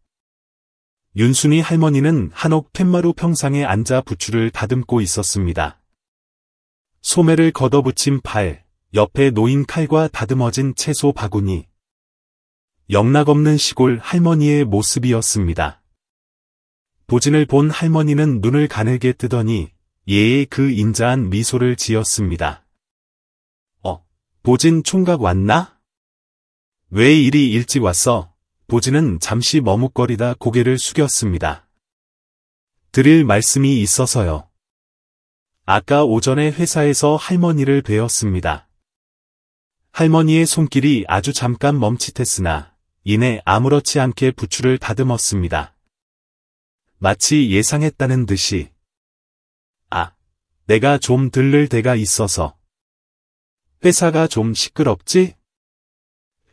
윤순이 할머니는 한옥 팻마루 평상에 앉아 부추를 다듬고 있었습니다. 소매를 걷어붙인 팔, 옆에 놓인 칼과 다듬어진 채소 바구니. 영락없는 시골 할머니의 모습이었습니다. 도진을 본 할머니는 눈을 가늘게 뜨더니 예의 그 인자한 미소를 지었습니다. 도진 총각 왔나? 왜 이리 일찍 왔어? 보진은 잠시 머뭇거리다 고개를 숙였습니다. 드릴 말씀이 있어서요. 아까 오전에 회사에서 할머니를 뵈었습니다. 할머니의 손길이 아주 잠깐 멈칫했으나 이내 아무렇지 않게 부추를 다듬었습니다. 마치 예상했다는 듯이. 내가 좀 들를 데가 있어서. 회사가 좀 시끄럽지?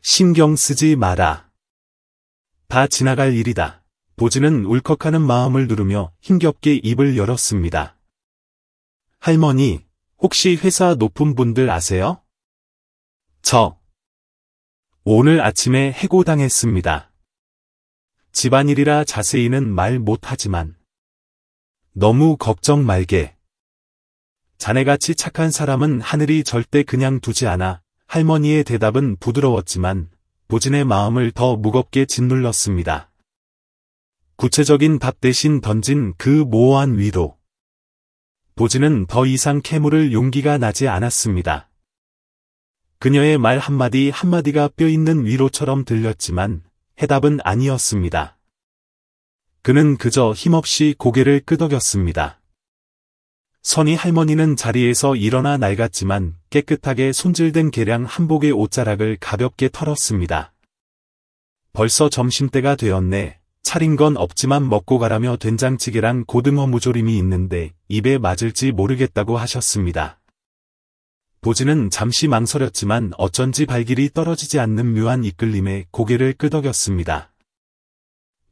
신경 쓰지 마라. 다 지나갈 일이다. 보진은 울컥하는 마음을 누르며 힘겹게 입을 열었습니다. 할머니, 혹시 회사 높은 분들 아세요? 오늘 아침에 해고당했습니다. 집안일이라 자세히는 말 못하지만. 너무 걱정 말게. 자네같이 착한 사람은 하늘이 절대 그냥 두지 않아. 할머니의 대답은 부드러웠지만 보진의 마음을 더 무겁게 짓눌렀습니다. 구체적인 답 대신 던진 그 모호한 위로. 보진은 더 이상 캐물을 용기가 나지 않았습니다. 그녀의 말 한마디 한마디가 뼈있는 위로처럼 들렸지만 해답은 아니었습니다. 그는 그저 힘없이 고개를 끄덕였습니다. 선희 할머니는 자리에서 일어나 낡았지만 깨끗하게 손질된 개량 한복의 옷자락을 가볍게 털었습니다. 벌써 점심때가 되었네. 차린 건 없지만 먹고 가라며 된장찌개랑 고등어 무조림이 있는데 입에 맞을지 모르겠다고 하셨습니다. 보진은 잠시 망설였지만 어쩐지 발길이 떨어지지 않는 묘한 이끌림에 고개를 끄덕였습니다.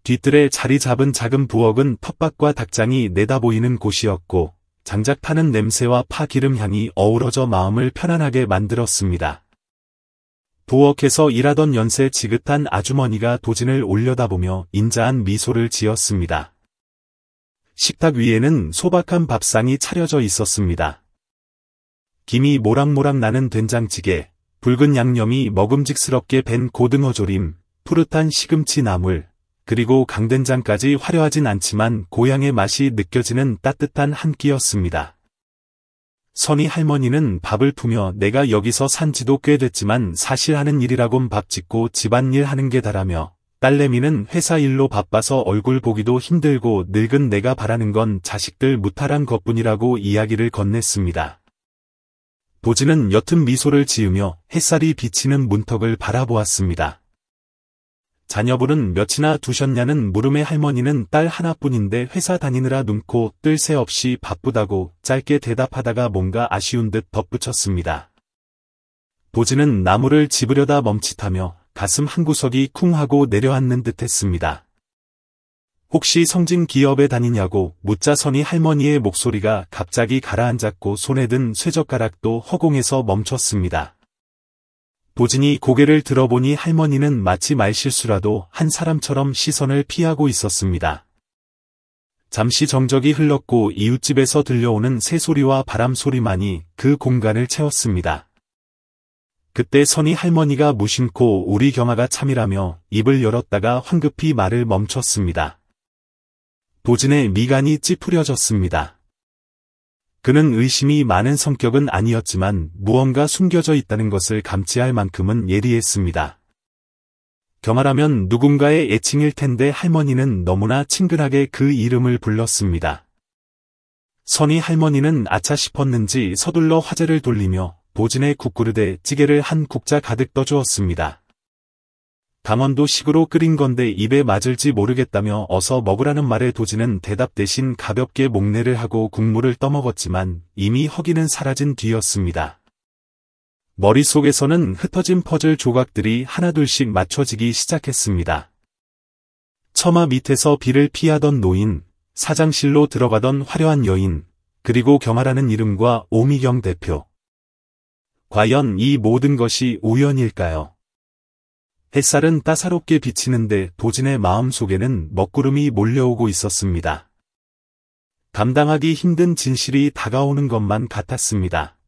뒤뜰에 자리 잡은 작은 부엌은 텃밭과 닭장이 내다보이는 곳이었고 장작 타는 냄새와 파 기름 향이 어우러져 마음을 편안하게 만들었습니다. 부엌에서 일하던 연세 지긋한 아주머니가 도진을 올려다보며 인자한 미소를 지었습니다. 식탁 위에는 소박한 밥상이 차려져 있었습니다. 김이 모락모락 나는 된장찌개, 붉은 양념이 먹음직스럽게 밴 고등어 조림, 푸릇한 시금치 나물, 그리고 강된장까지 화려하진 않지만 고향의 맛이 느껴지는 따뜻한 한 끼였습니다. 선희 할머니는 밥을 푸며 내가 여기서 산 지도 꽤 됐지만 사실 하는 일이라곤 밥 짓고 집안일 하는 게 다라며 딸내미는 회사 일로 바빠서 얼굴 보기도 힘들고 늙은 내가 바라는 건 자식들 무탈한 것뿐이라고 이야기를 건넸습니다. 보진은 옅은 미소를 지으며 햇살이 비치는 문턱을 바라보았습니다. 자녀분은 몇이나 두셨냐는 물음에 할머니는 딸 하나뿐인데 회사 다니느라 눈코 뜰 새 없이 바쁘다고 짧게 대답하다가 뭔가 아쉬운 듯 덧붙였습니다. 보진은 나무를 집으려다 멈칫하며 가슴 한구석이 쿵 하고 내려앉는 듯 했습니다. 혹시 성진 기업에 다니냐고 묻자 선희 할머니의 목소리가 갑자기 가라앉았고 손에 든 쇠젓가락도 허공에서 멈췄습니다. 보진이 고개를 들어보니 할머니는 마치 말실수라도 한 사람처럼 시선을 피하고 있었습니다. 잠시 정적이 흘렀고 이웃집에서 들려오는 새소리와 바람소리만이 그 공간을 채웠습니다. 그때 선희 할머니가 무심코 우리 경아가 참이라며 입을 열었다가 황급히 말을 멈췄습니다. 보진의 미간이 찌푸려졌습니다. 그는 의심이 많은 성격은 아니었지만 무언가 숨겨져 있다는 것을 감지할 만큼은 예리했습니다. 경아라면 누군가의 애칭일 텐데 할머니는 너무나 친근하게 그 이름을 불렀습니다. 선희 할머니는 아차 싶었는지 서둘러 화제를 돌리며 보진의 국그릇에 찌개를 한 국자 가득 떠주었습니다. 강원도식으로 끓인 건데 입에 맞을지 모르겠다며 어서 먹으라는 말에 도진은 대답 대신 가볍게 목례를 하고 국물을 떠먹었지만 이미 허기는 사라진 뒤였습니다. 머릿속에서는 흩어진 퍼즐 조각들이 하나둘씩 맞춰지기 시작했습니다. 처마 밑에서 비를 피하던 노인, 사장실로 들어가던 화려한 여인, 그리고 경아라는 이름과 오미경 대표. 과연 이 모든 것이 우연일까요? 햇살은 따사롭게 비치는데 도진의 마음속에는 먹구름이 몰려오고 있었습니다. 감당하기 힘든 진실이 다가오는 것만 같았습니다.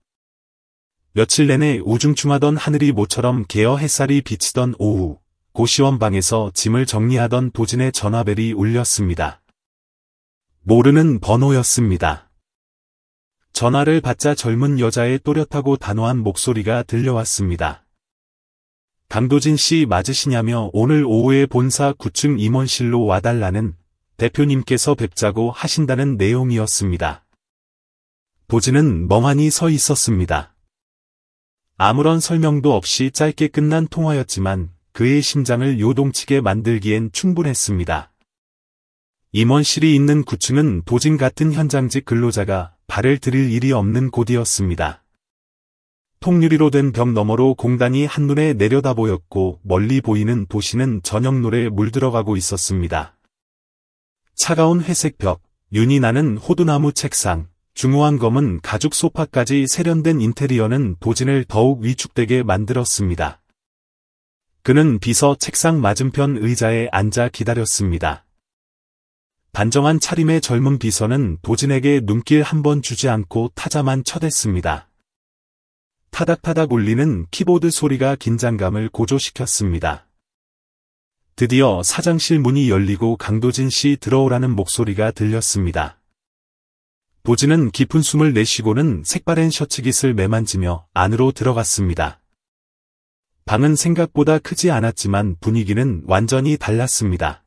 며칠 내내 우중충하던 하늘이 모처럼 개어 햇살이 비치던 오후, 고시원 방에서 짐을 정리하던 도진의 전화벨이 울렸습니다. 모르는 번호였습니다. 전화를 받자 젊은 여자의 또렷하고 단호한 목소리가 들려왔습니다. 강도진 씨 맞으시냐며 오늘 오후에 본사 9층 임원실로 와달라는 대표님께서 뵙자고 하신다는 내용이었습니다. 도진은 멍하니 서 있었습니다. 아무런 설명도 없이 짧게 끝난 통화였지만 그의 심장을 요동치게 만들기엔 충분했습니다. 임원실이 있는 9층은 도진 같은 현장직 근로자가 발을 들일 일이 없는 곳이었습니다. 통유리로 된 벽 너머로 공단이 한눈에 내려다 보였고 멀리 보이는 도시는 저녁노래에 물들어가고 있었습니다. 차가운 회색 벽, 윤이 나는 호두나무 책상, 중후한 검은 가죽 소파까지 세련된 인테리어는 도진을 더욱 위축되게 만들었습니다. 그는 비서 책상 맞은편 의자에 앉아 기다렸습니다. 단정한 차림의 젊은 비서는 도진에게 눈길 한 번 주지 않고 타자만 쳐댔습니다. 타닥타닥 울리는 키보드 소리가 긴장감을 고조시켰습니다. 드디어 사장실 문이 열리고 강도진 씨 들어오라는 목소리가 들렸습니다. 도진은 깊은 숨을 내쉬고는 색바랜 셔츠깃을 매만지며 안으로 들어갔습니다. 방은 생각보다 크지 않았지만 분위기는 완전히 달랐습니다.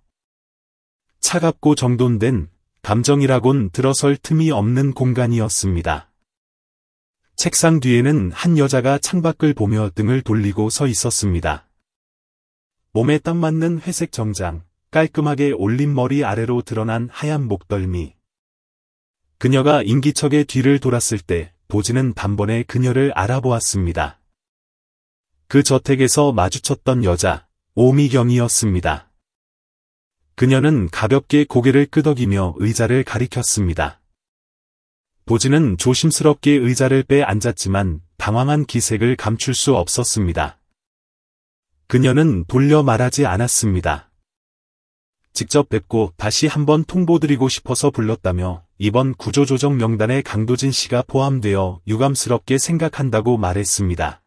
차갑고 정돈된 감정이라곤 들어설 틈이 없는 공간이었습니다. 책상 뒤에는 한 여자가 창밖을 보며 등을 돌리고 서 있었습니다. 몸에 딱 맞는 회색 정장, 깔끔하게 올린 머리 아래로 드러난 하얀 목덜미. 그녀가 인기척에 뒤를 돌았을 때 도진은 단번에 그녀를 알아보았습니다. 그 저택에서 마주쳤던 여자, 오미경이었습니다. 그녀는 가볍게 고개를 끄덕이며 의자를 가리켰습니다. 도진은 조심스럽게 의자를 빼 앉았지만 당황한 기색을 감출 수 없었습니다. 그녀는 돌려 말하지 않았습니다. 직접 뵙고 다시 한번 통보드리고 싶어서 불렀다며 이번 구조조정 명단에 강도진 씨가 포함되어 유감스럽게 생각한다고 말했습니다.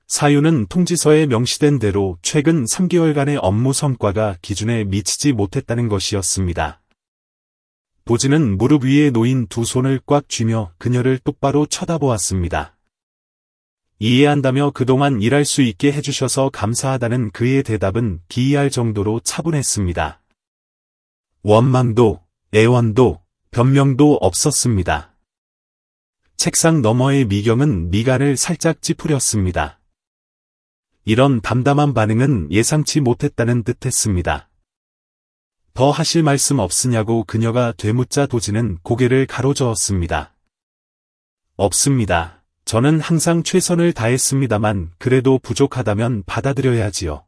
사유는 통지서에 명시된 대로 최근 3개월간의 업무 성과가 기준에 미치지 못했다는 것이었습니다. 도진은 무릎 위에 놓인 두 손을 꽉 쥐며 그녀를 똑바로 쳐다보았습니다. 이해한다며 그동안 일할 수 있게 해주셔서 감사하다는 그의 대답은 기이할 정도로 차분했습니다. 원망도, 애원도, 변명도 없었습니다. 책상 너머의 미경은 미간을 살짝 찌푸렸습니다. 이런 담담한 반응은 예상치 못했다는 듯했습니다. 더 하실 말씀 없으냐고 그녀가 되묻자 도진은 고개를 가로저었습니다. 없습니다. 저는 항상 최선을 다했습니다만 그래도 부족하다면 받아들여야지요.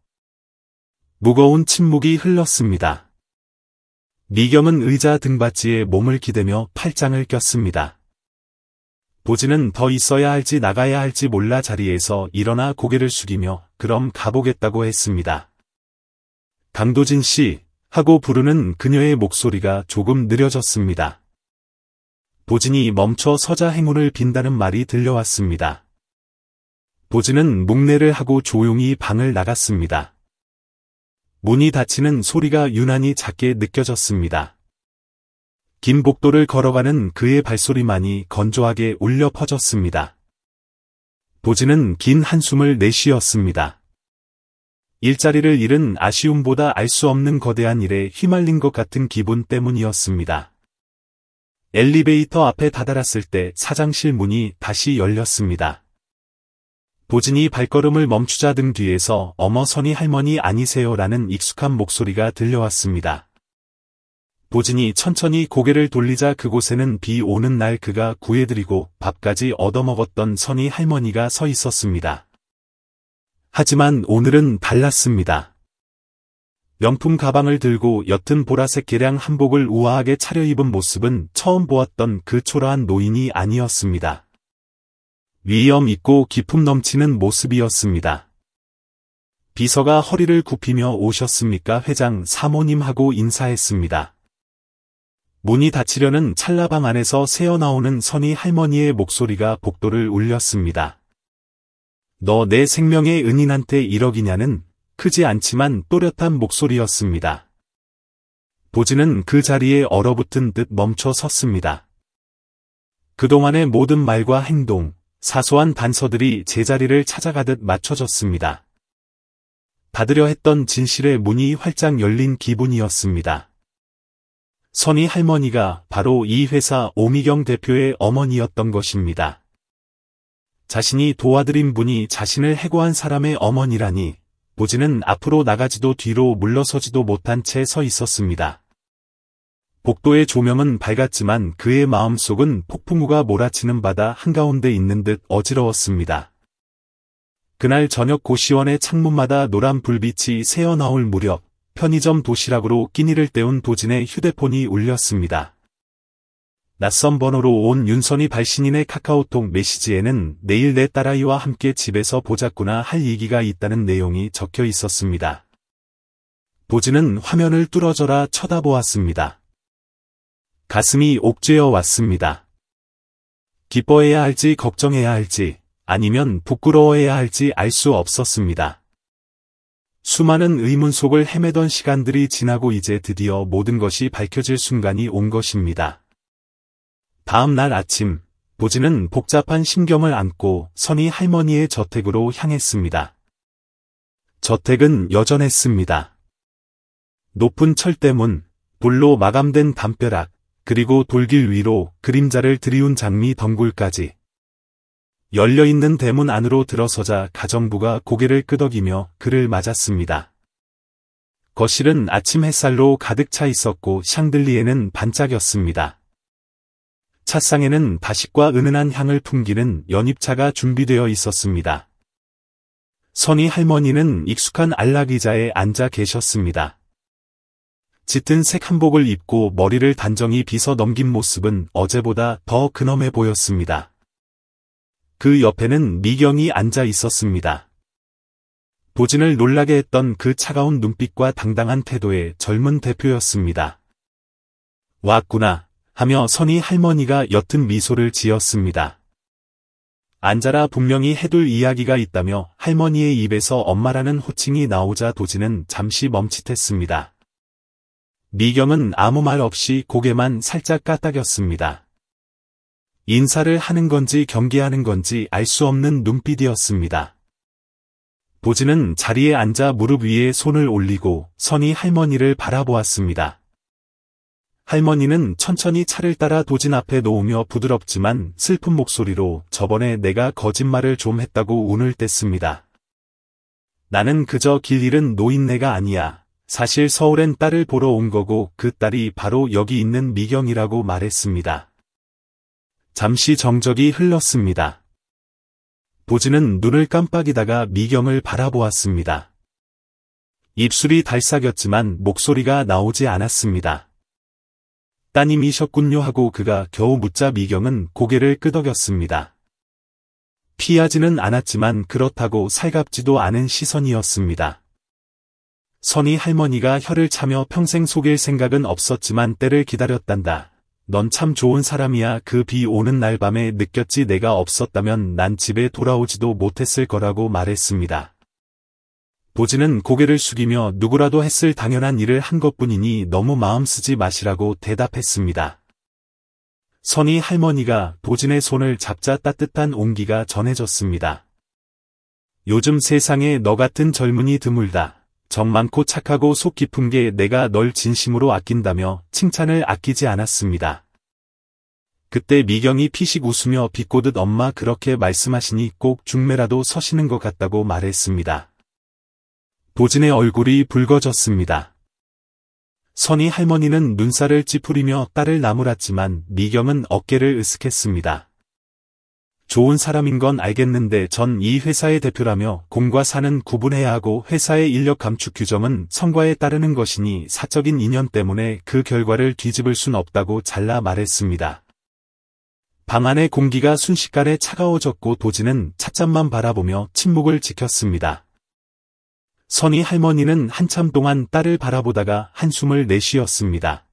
무거운 침묵이 흘렀습니다. 미경은 의자 등받이에 몸을 기대며 팔짱을 꼈습니다. 도진은 더 있어야 할지 나가야 할지 몰라 자리에서 일어나 고개를 숙이며 그럼 가보겠다고 했습니다. 강도진 씨 하고 부르는 그녀의 목소리가 조금 느려졌습니다. 도진이 멈춰 서자 행운을 빈다는 말이 들려왔습니다. 도진은 묵내를 하고 조용히 방을 나갔습니다. 문이 닫히는 소리가 유난히 작게 느껴졌습니다. 긴 복도를 걸어가는 그의 발소리만이 건조하게 울려 퍼졌습니다. 도진은 긴 한숨을 내쉬었습니다. 일자리를 잃은 아쉬움보다 알 수 없는 거대한 일에 휘말린 것 같은 기분 때문이었습니다. 엘리베이터 앞에 다다랐을 때 사장실 문이 다시 열렸습니다. 도진이 발걸음을 멈추자 등 뒤에서 어머 선희 할머니 아니세요라는 익숙한 목소리가 들려왔습니다. 도진이 천천히 고개를 돌리자 그곳에는 비 오는 날 그가 구해드리고 밥까지 얻어먹었던 선희 할머니가 서 있었습니다. 하지만 오늘은 달랐습니다. 명품 가방을 들고 옅은 보라색 개량 한복을 우아하게 차려입은 모습은 처음 보았던 그 초라한 노인이 아니었습니다. 위엄 있고 기품 넘치는 모습이었습니다. 비서가 허리를 굽히며 오셨습니까 회장 사모님 하고 인사했습니다. 문이 닫히려는 찰나방 안에서 새어나오는 선희 할머니의 목소리가 복도를 울렸습니다. 너 내 생명의 은인한테 1억이냐는 크지 않지만 또렷한 목소리였습니다. 도진은 그 자리에 얼어붙은 듯 멈춰 섰습니다. 그동안의 모든 말과 행동, 사소한 단서들이 제자리를 찾아가듯 맞춰졌습니다. 받으려 했던 진실의 문이 활짝 열린 기분이었습니다. 선희 할머니가 바로 이 회사 오미경 대표의 어머니였던 것입니다. 자신이 도와드린 분이 자신을 해고한 사람의 어머니라니, 보진은 앞으로 나가지도 뒤로 물러서지도 못한 채 서 있었습니다. 복도의 조명은 밝았지만 그의 마음속은 폭풍우가 몰아치는 바다 한가운데 있는 듯 어지러웠습니다. 그날 저녁 고시원의 창문마다 노란 불빛이 새어나올 무렵 편의점 도시락으로 끼니를 때운 도진의 휴대폰이 울렸습니다. 낯선 번호로 온 윤선희 발신인의 카카오톡 메시지에는 내일 내 딸아이와 함께 집에서 보자꾸나 할 얘기가 있다는 내용이 적혀 있었습니다. 도진은 화면을 뚫어져라 쳐다보았습니다. 가슴이 옥죄어 왔습니다. 기뻐해야 할지 걱정해야 할지 아니면 부끄러워해야 할지 알 수 없었습니다. 수많은 의문 속을 헤매던 시간들이 지나고 이제 드디어 모든 것이 밝혀질 순간이 온 것입니다. 다음 날 아침, 도진은 복잡한 심경을 안고 선희 할머니의 저택으로 향했습니다. 저택은 여전했습니다. 높은 철대문, 돌로 마감된 담벼락, 그리고 돌길 위로 그림자를 들이운 장미 덩굴까지. 열려있는 대문 안으로 들어서자 가정부가 고개를 끄덕이며 그를 맞았습니다. 거실은 아침 햇살로 가득 차 있었고 샹들리에는 반짝였습니다. 찻상에는 다식과 은은한 향을 풍기는 연잎차가 준비되어 있었습니다. 선희 할머니는 익숙한 안락의자에 앉아 계셨습니다. 짙은 색 한복을 입고 머리를 단정히 빗어 넘긴 모습은 어제보다 더 근엄해 보였습니다. 그 옆에는 미경이 앉아 있었습니다. 도진을 놀라게 했던 그 차가운 눈빛과 당당한 태도의 젊은 대표였습니다. 왔구나 하며 선희 할머니가 옅은 미소를 지었습니다. 앉아라 분명히 해둘 이야기가 있다며 할머니의 입에서 엄마라는 호칭이 나오자 도진은 잠시 멈칫했습니다. 미경은 아무 말 없이 고개만 살짝 까딱였습니다. 인사를 하는 건지 경계하는 건지 알 수 없는 눈빛이었습니다. 도진은 자리에 앉아 무릎 위에 손을 올리고 선희 할머니를 바라보았습니다. 할머니는 천천히 차를 따라 도진 앞에 놓으며 부드럽지만 슬픈 목소리로 저번에 내가 거짓말을 좀 했다고 운을 뗐습니다. 나는 그저 길 잃은 노인네가 아니야. 사실 서울엔 딸을 보러 온 거고 그 딸이 바로 여기 있는 미경이라고 말했습니다. 잠시 정적이 흘렀습니다. 도진은 눈을 깜빡이다가 미경을 바라보았습니다. 입술이 달싹였지만 목소리가 나오지 않았습니다. 따님이셨군요 하고 그가 겨우 묻자 미경은 고개를 끄덕였습니다. 피하지는 않았지만 그렇다고 살갑지도 않은 시선이었습니다. 선희 할머니가 혀를 차며 평생 속일 생각은 없었지만 때를 기다렸단다. 넌 참 좋은 사람이야. 그 비 오는 날 밤에 느꼈지. 내가 없었다면 난 집에 돌아오지도 못했을 거라고 말했습니다. 도진은 고개를 숙이며 누구라도 했을 당연한 일을 한 것뿐이니 너무 마음 쓰지 마시라고 대답했습니다. 선희 할머니가 도진의 손을 잡자 따뜻한 온기가 전해졌습니다. 요즘 세상에 너 같은 젊은이 드물다. 정 많고 착하고 속 깊은 게 내가 널 진심으로 아낀다며 칭찬을 아끼지 않았습니다. 그때 미경이 피식 웃으며 비꼬듯 엄마 그렇게 말씀하시니 꼭 중매라도 서시는 것 같다고 말했습니다. 도진의 얼굴이 붉어졌습니다. 선희 할머니는 눈살을 찌푸리며 딸을 나무랐지만 미경은 어깨를 으쓱했습니다. 좋은 사람인 건 알겠는데 전 이 회사의 대표라며 공과 사는 구분해야 하고 회사의 인력 감축 규정은 성과에 따르는 것이니 사적인 인연 때문에 그 결과를 뒤집을 순 없다고 잘라 말했습니다. 방 안의 공기가 순식간에 차가워졌고 도진은 찻잔만 바라보며 침묵을 지켰습니다. 선희 할머니는 한참 동안 딸을 바라보다가 한숨을 내쉬었습니다.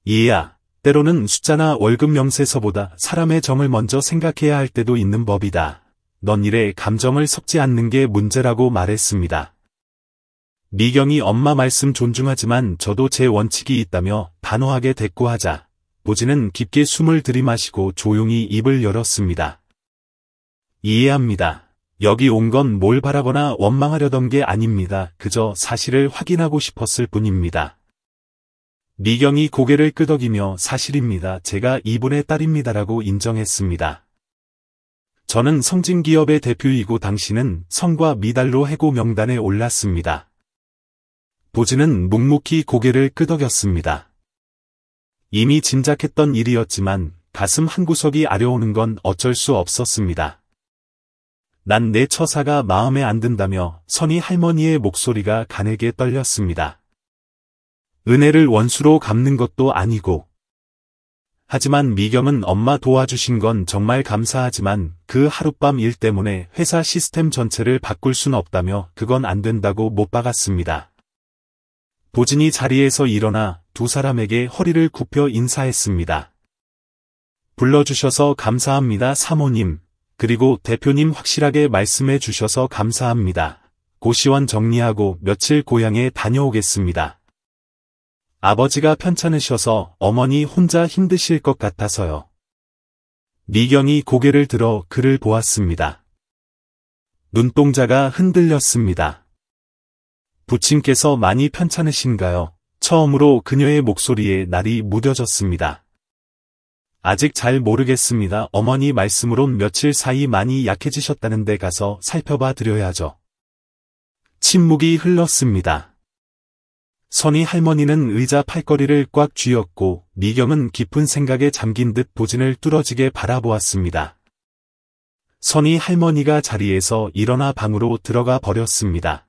얘야. 때로는 숫자나 월급 명세서보다 사람의 정을 먼저 생각해야 할 때도 있는 법이다. 넌 일에 감정을 섞지 않는 게 문제라고 말했습니다. 미경이 엄마 말씀 존중하지만 저도 제 원칙이 있다며 단호하게 대꾸하자 도진은 깊게 숨을 들이마시고 조용히 입을 열었습니다. 이해합니다. 여기 온 건 뭘 바라거나 원망하려던 게 아닙니다. 그저 사실을 확인하고 싶었을 뿐입니다. 미경이 고개를 끄덕이며 사실입니다. 제가 이분의 딸입니다라고 인정했습니다. 저는 성진기업의 대표이고 당신은 성과 미달로 해고 명단에 올랐습니다. 보진은 묵묵히 고개를 끄덕였습니다. 이미 짐작했던 일이었지만 가슴 한구석이 아려오는 건 어쩔 수 없었습니다. 난 내 처사가 마음에 안 든다며 선희 할머니의 목소리가 가늘게 떨렸습니다. 은혜를 원수로 갚는 것도 아니고. 하지만 미경은 엄마 도와주신 건 정말 감사하지만 그 하룻밤 일 때문에 회사 시스템 전체를 바꿀 순 없다며 그건 안 된다고 못 박았습니다. 보진이 자리에서 일어나 두 사람에게 허리를 굽혀 인사했습니다. 불러주셔서 감사합니다, 사모님. 그리고 대표님 확실하게 말씀해 주셔서 감사합니다. 고시원 정리하고 며칠 고향에 다녀오겠습니다. 아버지가 편찮으셔서 어머니 혼자 힘드실 것 같아서요. 미경이 고개를 들어 그를 보았습니다. 눈동자가 흔들렸습니다. 부친께서 많이 편찮으신가요? 처음으로 그녀의 목소리에 날이 무뎌졌습니다. 아직 잘 모르겠습니다. 어머니 말씀으론 며칠 사이 많이 약해지셨다는 데 가서 살펴봐 드려야죠. 침묵이 흘렀습니다. 선희 할머니는 의자 팔걸이를 꽉 쥐었고 미경은 깊은 생각에 잠긴 듯 보진을 뚫어지게 바라보았습니다. 선희 할머니가 자리에서 일어나 방으로 들어가 버렸습니다.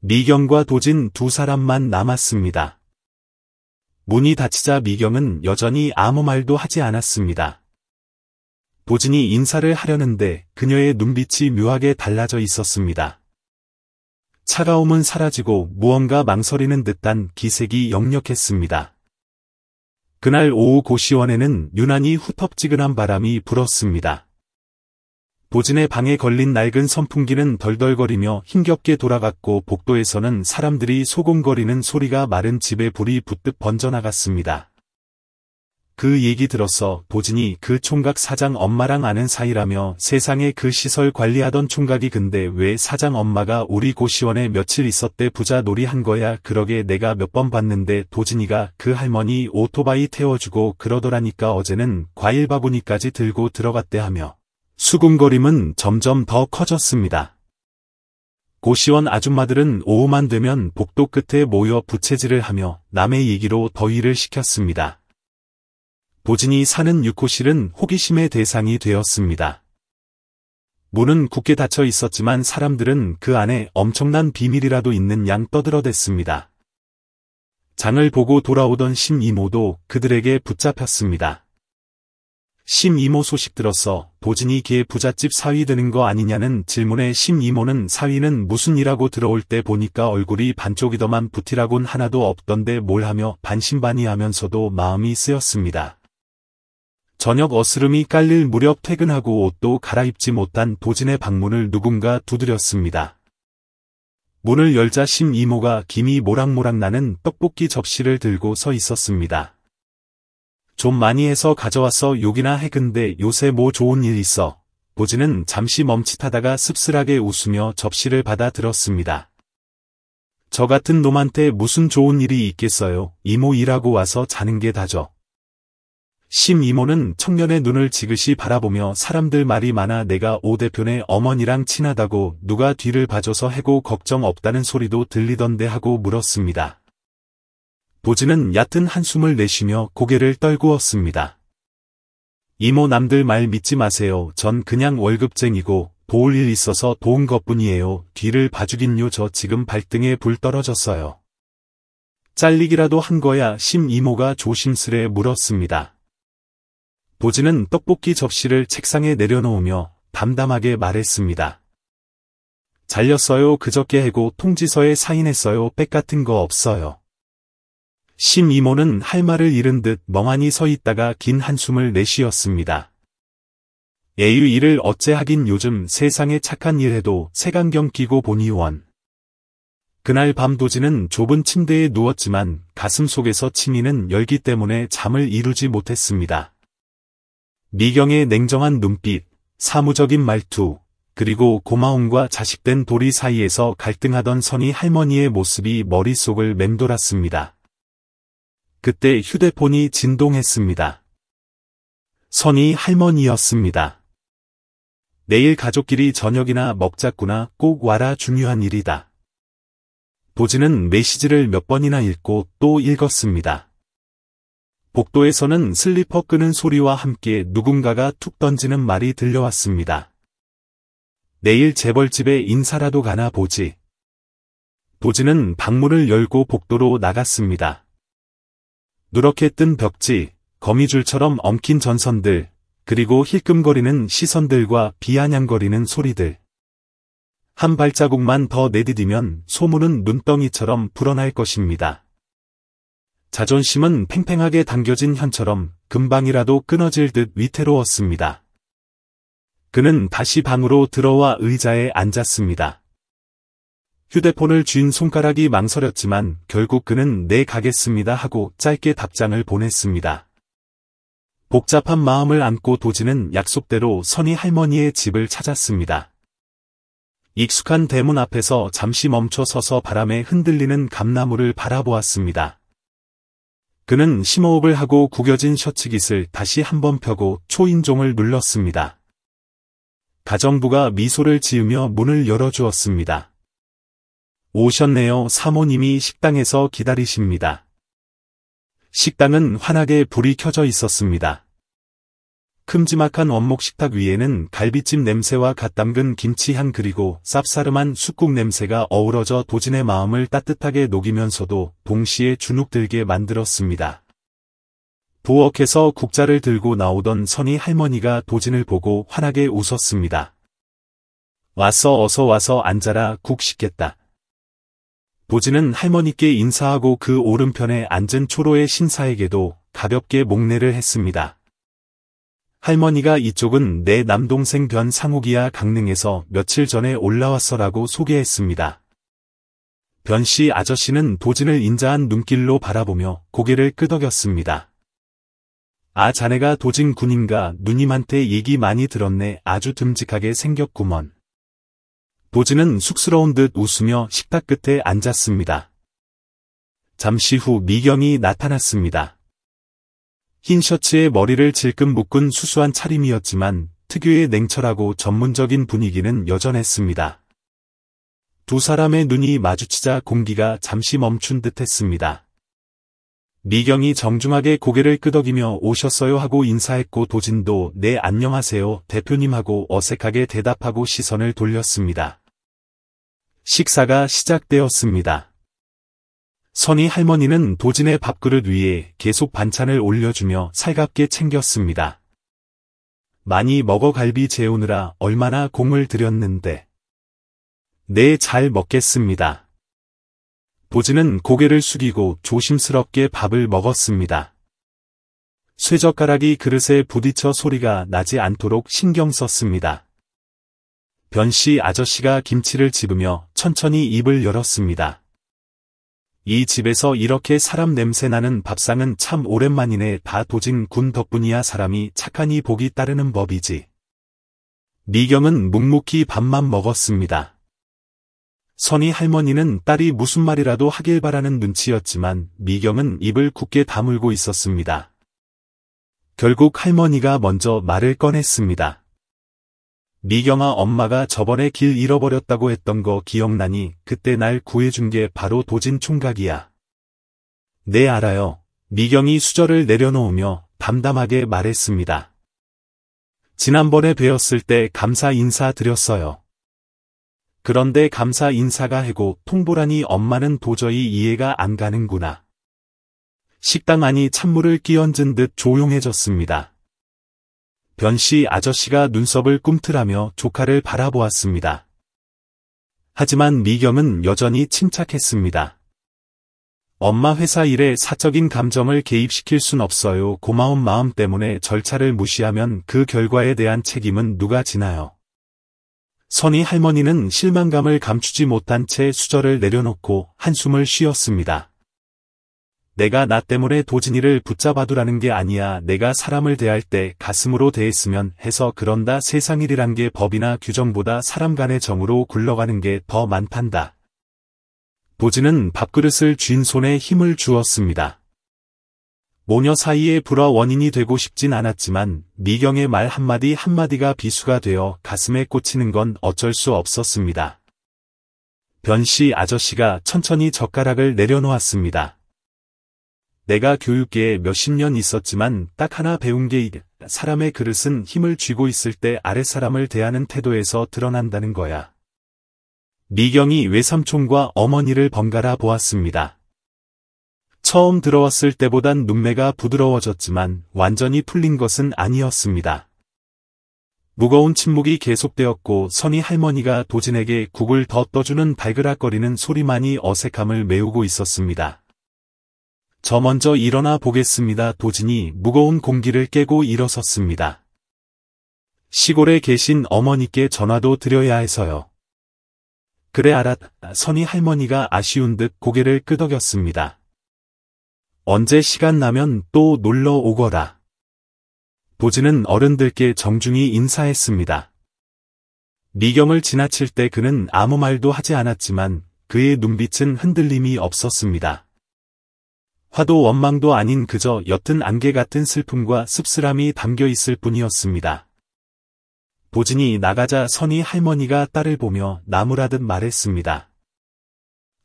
미경과 도진 두 사람만 남았습니다. 문이 닫히자 미경은 여전히 아무 말도 하지 않았습니다. 보진이 인사를 하려는데 그녀의 눈빛이 묘하게 달라져 있었습니다. 차가움은 사라지고 무언가 망설이는 듯한 기색이 역력했습니다. 그날 오후 고시원에는 유난히 후텁지근한 바람이 불었습니다. 보진의 방에 걸린 낡은 선풍기는 덜덜거리며 힘겹게 돌아갔고 복도에서는 사람들이 소곤거리는 소리가 마른 집에 불이 붙듯 번져나갔습니다. 그 얘기 들어서 보진이 그 총각 사장 엄마랑 아는 사이라며 세상에 그 시설 관리하던 총각이 근데 왜 사장 엄마가 우리 고시원에 며칠 있었대 부자 놀이 한 거야. 그러게 내가 몇 번 봤는데 도진이가 그 할머니 오토바이 태워주고 그러더라니까 어제는 과일 바구니까지 들고 들어갔대 하며 수군거림은 점점 더 커졌습니다. 고시원 아줌마들은 오후만 되면 복도 끝에 모여 부채질을 하며 남의 얘기로 더위를 식혔습니다. 보진이 사는 6호실은 호기심의 대상이 되었습니다. 문은 굳게 닫혀 있었지만 사람들은 그 안에 엄청난 비밀이라도 있는 양 떠들어댔습니다. 장을 보고 돌아오던 심이모도 그들에게 붙잡혔습니다. 심이모 소식 들었어. 보진이 걔 부잣집 사위 되는 거 아니냐는 질문에 심이모는 사위는 무슨 일하고 들어올 때 보니까 얼굴이 반쪽이더만 부티라곤 하나도 없던데 뭘 하며 반신반의하면서도 마음이 쓰였습니다. 저녁 어스름이 깔릴 무렵 퇴근하고 옷도 갈아입지 못한 보진의 방문을 누군가 두드렸습니다. 문을 열자 심이모가 김이 모락모락 나는 떡볶이 접시를 들고 서 있었습니다. 좀 많이 해서 가져왔어. 욕이나 해. 근데 요새 뭐 좋은 일 있어? 보진은 잠시 멈칫하다가 씁쓸하게 웃으며 접시를 받아 들었습니다. 저 같은 놈한테 무슨 좋은 일이 있겠어요. 이모 일하고 와서 자는 게 다죠. 심이모는 청년의 눈을 지그시 바라보며 사람들 말이 많아 내가 오 대표네 어머니랑 친하다고 누가 뒤를 봐줘서 해고 걱정 없다는 소리도 들리던데 하고 물었습니다. 보진은 얕은 한숨을 내쉬며 고개를 떨구었습니다. 이모 남들 말 믿지 마세요. 전 그냥 월급쟁이고 도울 일 있어서 도운 것뿐이에요. 뒤를 봐주긴요. 저 지금 발등에 불 떨어졌어요. 잘리기라도 한 거야? 심이모가 조심스레 물었습니다. 보진은 떡볶이 접시를 책상에 내려놓으며 담담하게 말했습니다. 잘렸어요. 그저께 해고 통지서에 사인했어요. 백 같은 거 없어요. 심이모는 할 말을 잃은 듯 멍하니 서 있다가 긴 한숨을 내쉬었습니다. 에휴 일을 어째 하긴 요즘 세상에 착한 일 해도 색안경 끼고 보니 원. 그날 밤 도진은 좁은 침대에 누웠지만 가슴 속에서 치미는 열기 때문에 잠을 이루지 못했습니다. 미경의 냉정한 눈빛, 사무적인 말투, 그리고 고마움과 자식된 도리 사이에서 갈등하던 선희 할머니의 모습이 머릿속을 맴돌았습니다. 그때 휴대폰이 진동했습니다. 선희 할머니였습니다. 내일 가족끼리 저녁이나 먹자꾸나 꼭 와라 중요한 일이다. 도지는 메시지를 몇 번이나 읽고 또 읽었습니다. 복도에서는 슬리퍼 끄는 소리와 함께 누군가가 툭 던지는 말이 들려왔습니다. 내일 재벌집에 인사라도 가나 보지. 도지는 방문을 열고 복도로 나갔습니다. 누렇게 뜬 벽지, 거미줄처럼 엉킨 전선들, 그리고 힐끔거리는 시선들과 비아냥거리는 소리들. 한 발자국만 더 내디디면 소문은 눈덩이처럼 불어날 것입니다. 자존심은 팽팽하게 당겨진 현처럼 금방이라도 끊어질 듯 위태로웠습니다. 그는 다시 방으로 들어와 의자에 앉았습니다. 휴대폰을 쥔 손가락이 망설였지만 결국 그는 네 가겠습니다 하고 짧게 답장을 보냈습니다. 복잡한 마음을 안고 도지는 약속대로 선희 할머니의 집을 찾았습니다. 익숙한 대문 앞에서 잠시 멈춰 서서 바람에 흔들리는 감나무를 바라보았습니다. 그는 심호흡을 하고 구겨진 셔츠깃을 다시 한번 펴고 초인종을 눌렀습니다. 가정부가 미소를 지으며 문을 열어주었습니다. 오셨네요. 사모님이 식당에서 기다리십니다. 식당은 환하게 불이 켜져 있었습니다. 큼지막한 원목 식탁 위에는 갈비찜 냄새와 갓 담근 김치향 그리고 쌉싸름한 쑥국 냄새가 어우러져 도진의 마음을 따뜻하게 녹이면서도 동시에 주눅들게 만들었습니다. 부엌에서 국자를 들고 나오던 선희 할머니가 도진을 보고 환하게 웃었습니다. 왔어 어서 와서 앉아라 국 식겠다. 도진은 할머니께 인사하고 그 오른편에 앉은 초로의 신사에게도 가볍게 목례를 했습니다. 할머니가 이쪽은 내 남동생 변상욱이야 강릉에서 며칠 전에 올라왔어라고 소개했습니다. 변씨 아저씨는 도진을 인자한 눈길로 바라보며 고개를 끄덕였습니다. 아 자네가 도진 군인가 누님한테 얘기 많이 들었네 아주 듬직하게 생겼구먼. 도진은 쑥스러운 듯 웃으며 식탁 끝에 앉았습니다. 잠시 후 미경이 나타났습니다. 흰 셔츠에 머리를 질끈 묶은 수수한 차림이었지만 특유의 냉철하고 전문적인 분위기는 여전했습니다. 두 사람의 눈이 마주치자 공기가 잠시 멈춘 듯했습니다. 미경이 정중하게 고개를 끄덕이며 오셨어요 하고 인사했고 도진도 네 안녕하세요 대표님 하고 어색하게 대답하고 시선을 돌렸습니다. 식사가 시작되었습니다. 선희 할머니는 도진의 밥그릇 위에 계속 반찬을 올려주며 살갑게 챙겼습니다. 많이 먹어 갈비 재우느라 얼마나 공을 들였는데. 네, 잘 먹겠습니다. 도진은 고개를 숙이고 조심스럽게 밥을 먹었습니다. 쇠젓가락이 그릇에 부딪혀 소리가 나지 않도록 신경 썼습니다. 변씨 아저씨가 김치를 집으며 천천히 입을 열었습니다. 이 집에서 이렇게 사람 냄새 나는 밥상은 참 오랜만이네. 다 도진 군 덕분이야. 사람이 착하니 복이 따르는 법이지. 미경은 묵묵히 밥만 먹었습니다. 선희 할머니는 딸이 무슨 말이라도 하길 바라는 눈치였지만 미경은 입을 굳게 다물고 있었습니다. 결국 할머니가 먼저 말을 꺼냈습니다. 미경아 엄마가 저번에 길 잃어버렸다고 했던 거 기억나니? 그때 날 구해준 게 바로 도진 총각이야. 네 알아요. 미경이 수저를 내려놓으며 담담하게 말했습니다. 지난번에 뵈었을 때 감사 인사 드렸어요. 그런데 감사 인사가 해고 통보라니 엄마는 도저히 이해가 안 가는구나. 식당 안이 찬물을 끼얹은 듯 조용해졌습니다. 변씨 아저씨가 눈썹을 꿈틀하며 조카를 바라보았습니다. 하지만 미경은 여전히 침착했습니다. 엄마 회사 일에 사적인 감정을 개입시킬 순 없어요. 고마운 마음 때문에 절차를 무시하면 그 결과에 대한 책임은 누가 지나요. 선희 할머니는 실망감을 감추지 못한 채 수저를 내려놓고 한숨을 쉬었습니다. 내가 나 때문에 도진이를 붙잡아두라는 게 아니야. 내가 사람을 대할 때 가슴으로 대했으면 해서 그런다. 세상일이란 게 법이나 규정보다 사람 간의 정으로 굴러가는 게 더 많단다. 도진은 밥그릇을 쥔 손에 힘을 주었습니다. 모녀 사이의 불화 원인이 되고 싶진 않았지만 미경의 말 한마디 한마디가 비수가 되어 가슴에 꽂히는 건 어쩔 수 없었습니다. 변씨 아저씨가 천천히 젓가락을 내려놓았습니다. 내가 교육계에 몇십 년 있었지만 딱 하나 배운 게 사람의 그릇은 힘을 쥐고 있을 때 아랫사람을 대하는 태도에서 드러난다는 거야. 미경이 외삼촌과 어머니를 번갈아 보았습니다. 처음 들어왔을 때보단 눈매가 부드러워졌지만 완전히 풀린 것은 아니었습니다. 무거운 침묵이 계속되었고 선희 할머니가 도진에게 국을 더 떠주는 발그락거리는 소리만이 어색함을 메우고 있었습니다. 저 먼저 일어나 보겠습니다. 도진이 무거운 공기를 깨고 일어섰습니다. 시골에 계신 어머니께 전화도 드려야 해서요. 그래 알았다. 선희 할머니가 아쉬운 듯 고개를 끄덕였습니다. 언제 시간 나면 또 놀러 오거라. 도진은 어른들께 정중히 인사했습니다. 미경을 지나칠 때 그는 아무 말도 하지 않았지만 그의 눈빛은 흔들림이 없었습니다. 화도 원망도 아닌 그저 옅은 안개 같은 슬픔과 씁쓸함이 담겨 있을 뿐이었습니다. 도진이 나가자 선희 할머니가 딸을 보며 나무라듯 말했습니다.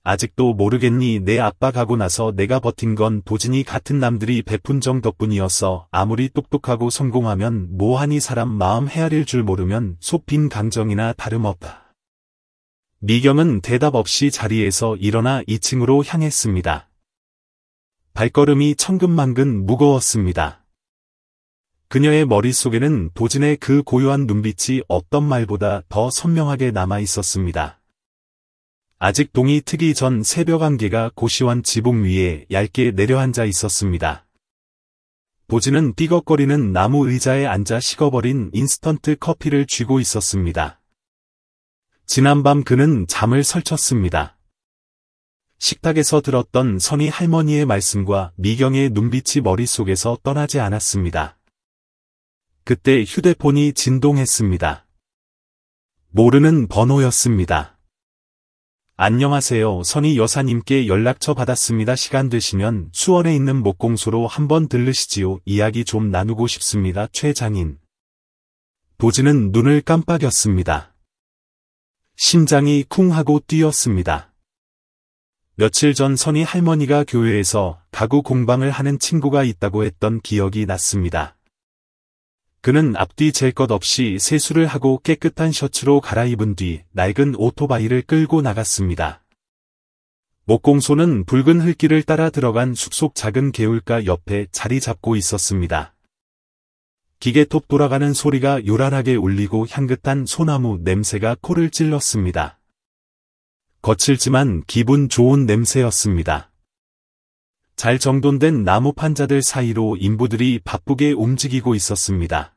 아직도 모르겠니? 내 아빠 가고 나서 내가 버틴 건 도진이 같은 남들이 베푼 정 덕분이었어. 아무리 똑똑하고 성공하면 뭐하니 사람 마음 헤아릴 줄 모르면 속 빈 강정이나 다름없다. 미경은 대답 없이 자리에서 일어나 2층으로 향했습니다. 발걸음이 천근만근 무거웠습니다. 그녀의 머릿속에는 도진의 그 고요한 눈빛이 어떤 말보다 더 선명하게 남아 있었습니다. 아직 동이 트기 전 새벽 안개가 고시원 지붕 위에 얇게 내려앉아 있었습니다. 도진은 삐걱거리는 나무 의자에 앉아 식어버린 인스턴트 커피를 쥐고 있었습니다. 지난밤 그는 잠을 설쳤습니다. 식탁에서 들었던 선희 할머니의 말씀과 미경의 눈빛이 머릿속에서 떠나지 않았습니다. 그때 휴대폰이 진동했습니다. 모르는 번호였습니다. 안녕하세요. 선희 여사님께 연락처 받았습니다. 시간 되시면 수원에 있는 목공소로 한번 들르시지요. 이야기 좀 나누고 싶습니다. 최장인. 도진은 눈을 깜빡였습니다. 심장이 쿵 하고 뛰었습니다. 며칠 전 선희 할머니가 교회에서 가구 공방을 하는 친구가 있다고 했던 기억이 났습니다. 그는 앞뒤 잴 것 없이 세수를 하고 깨끗한 셔츠로 갈아입은 뒤 낡은 오토바이를 끌고 나갔습니다. 목공소는 붉은 흙길을 따라 들어간 숲속 작은 개울가 옆에 자리 잡고 있었습니다. 기계톱 돌아가는 소리가 요란하게 울리고 향긋한 소나무 냄새가 코를 찔렀습니다. 거칠지만 기분 좋은 냄새였습니다. 잘 정돈된 나무 판자들 사이로 인부들이 바쁘게 움직이고 있었습니다.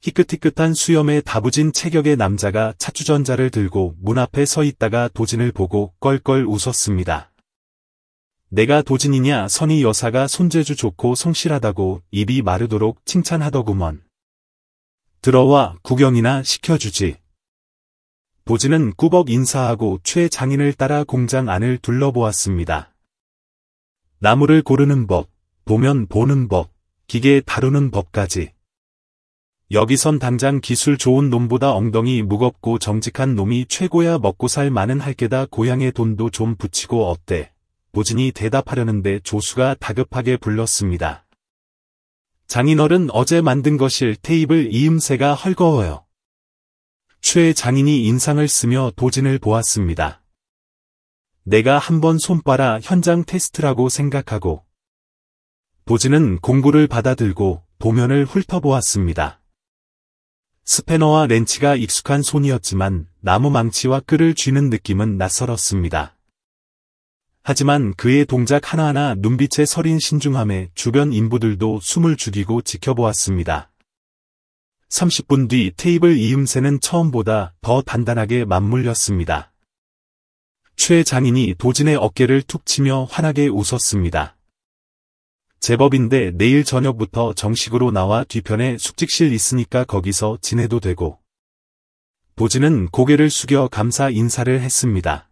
희끗희끗한 수염에 다부진 체격의 남자가 차주전자를 들고 문 앞에 서 있다가 도진을 보고 껄껄 웃었습니다. 내가 도진이냐? 선희 여사가 손재주 좋고 성실하다고 입이 마르도록 칭찬하더구먼. 들어와 구경이나 시켜주지. 도진은 꾸벅 인사하고 최 장인을 따라 공장 안을 둘러보았습니다. 나무를 고르는 법, 보면 보는 법, 기계 다루는 법까지. 여기선 당장 기술 좋은 놈보다 엉덩이 무겁고 정직한 놈이 최고야. 먹고살 많은 할게다. 고향에 돈도 좀 붙이고 어때? 도진이 대답하려는데 조수가 다급하게 불렀습니다. 장인어른 어제 만든 거실 테이블 이음새가 헐거워요. 최 장인이 인상을 쓰며 도진을 보았습니다. 내가 한번 손봐라. 현장 테스트라고 생각하고. 도진은 공구를 받아들고 도면을 훑어보았습니다. 스패너와 렌치가 익숙한 손이었지만 나무 망치와 끌을 쥐는 느낌은 낯설었습니다. 하지만 그의 동작 하나하나 눈빛에 서린 신중함에 주변 인부들도 숨을 죽이고 지켜보았습니다. 30분 뒤 테이블 이음새는 처음보다 더 단단하게 맞물렸습니다. 최 장인이 도진의 어깨를 툭 치며 환하게 웃었습니다. 제법인데 내일 저녁부터 정식으로 나와 뒤편에 숙직실 있으니까 거기서 지내도 되고. 도진은 고개를 숙여 감사 인사를 했습니다.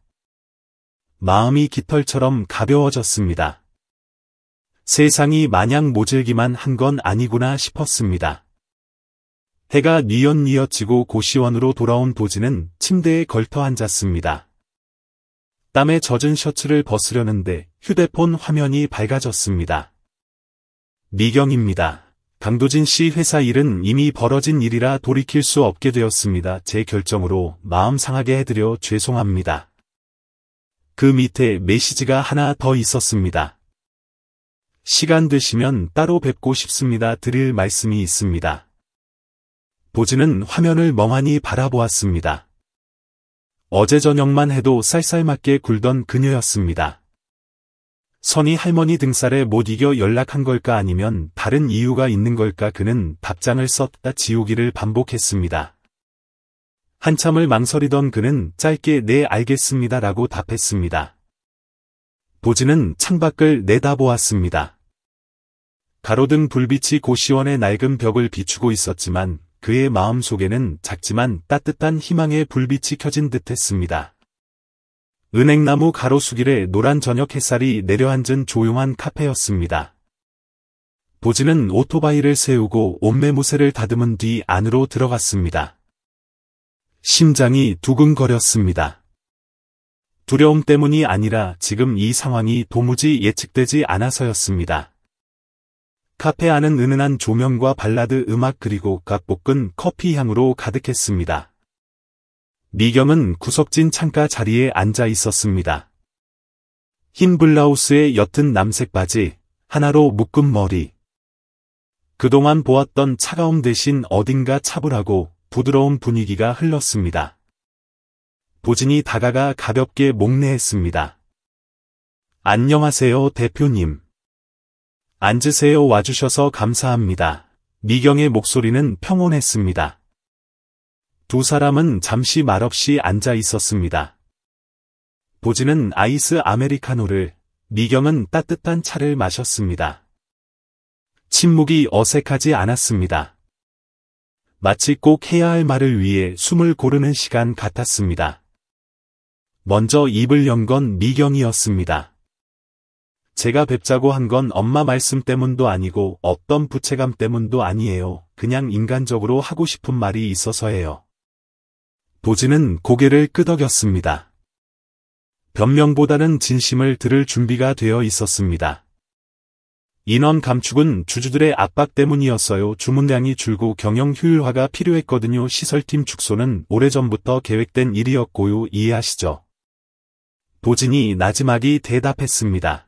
마음이 깃털처럼 가벼워졌습니다. 세상이 마냥 모질기만 한 건 아니구나 싶었습니다. 해가 뉘엿뉘엿 지고 고시원으로 돌아온 도진은 침대에 걸터 앉았습니다. 땀에 젖은 셔츠를 벗으려는데 휴대폰 화면이 밝아졌습니다. 미경입니다. 강도진 씨 회사 일은 이미 벌어진 일이라 돌이킬 수 없게 되었습니다. 제 결정으로 마음 상하게 해드려 죄송합니다. 그 밑에 메시지가 하나 더 있었습니다. 시간 되시면 따로 뵙고 싶습니다. 드릴 말씀이 있습니다. 도진은 화면을 멍하니 바라보았습니다. 어제 저녁만 해도 쌀쌀맞게 굴던 그녀였습니다. 선희 할머니 등살에 못 이겨 연락한 걸까 아니면 다른 이유가 있는 걸까. 그는 답장을 썼다 지우기를 반복했습니다. 한참을 망설이던 그는 짧게 네 알겠습니다라고 답했습니다. 도진은 창밖을 내다보았습니다. 가로등 불빛이 고시원의 낡은 벽을 비추고 있었지만 그의 마음속에는 작지만 따뜻한 희망의 불빛이 켜진 듯했습니다. 은행나무 가로수길에 노란 저녁 햇살이 내려앉은 조용한 카페였습니다. 도진은 오토바이를 세우고 옷매무새를 다듬은 뒤 안으로 들어갔습니다. 심장이 두근거렸습니다. 두려움 때문이 아니라 지금 이 상황이 도무지 예측되지 않아서였습니다. 카페 안은 은은한 조명과 발라드 음악 그리고 갓볶은 커피 향으로 가득했습니다. 미경은 구석진 창가 자리에 앉아 있었습니다. 흰 블라우스에 옅은 남색 바지, 하나로 묶은 머리. 그동안 보았던 차가움 대신 어딘가 차분하고 부드러운 분위기가 흘렀습니다. 도진이 다가가 가볍게 목례했습니다. 안녕하세요, 대표님. 앉으세요. 와주셔서 감사합니다. 미경의 목소리는 평온했습니다. 두 사람은 잠시 말없이 앉아 있었습니다. 도진은 아이스 아메리카노를, 미경은 따뜻한 차를 마셨습니다. 침묵이 어색하지 않았습니다. 마치 꼭 해야 할 말을 위해 숨을 고르는 시간 같았습니다. 먼저 입을 연 건 미경이었습니다. 제가 뵙자고 한 건 엄마 말씀 때문도 아니고 어떤 부채감 때문도 아니에요. 그냥 인간적으로 하고 싶은 말이 있어서예요. 도진은 고개를 끄덕였습니다. 변명보다는 진심을 들을 준비가 되어 있었습니다. 인원 감축은 주주들의 압박 때문이었어요. 주문량이 줄고 경영 효율화가 필요했거든요. 시설팀 축소는 오래전부터 계획된 일이었고요. 이해하시죠? 도진이 나지막이 대답했습니다.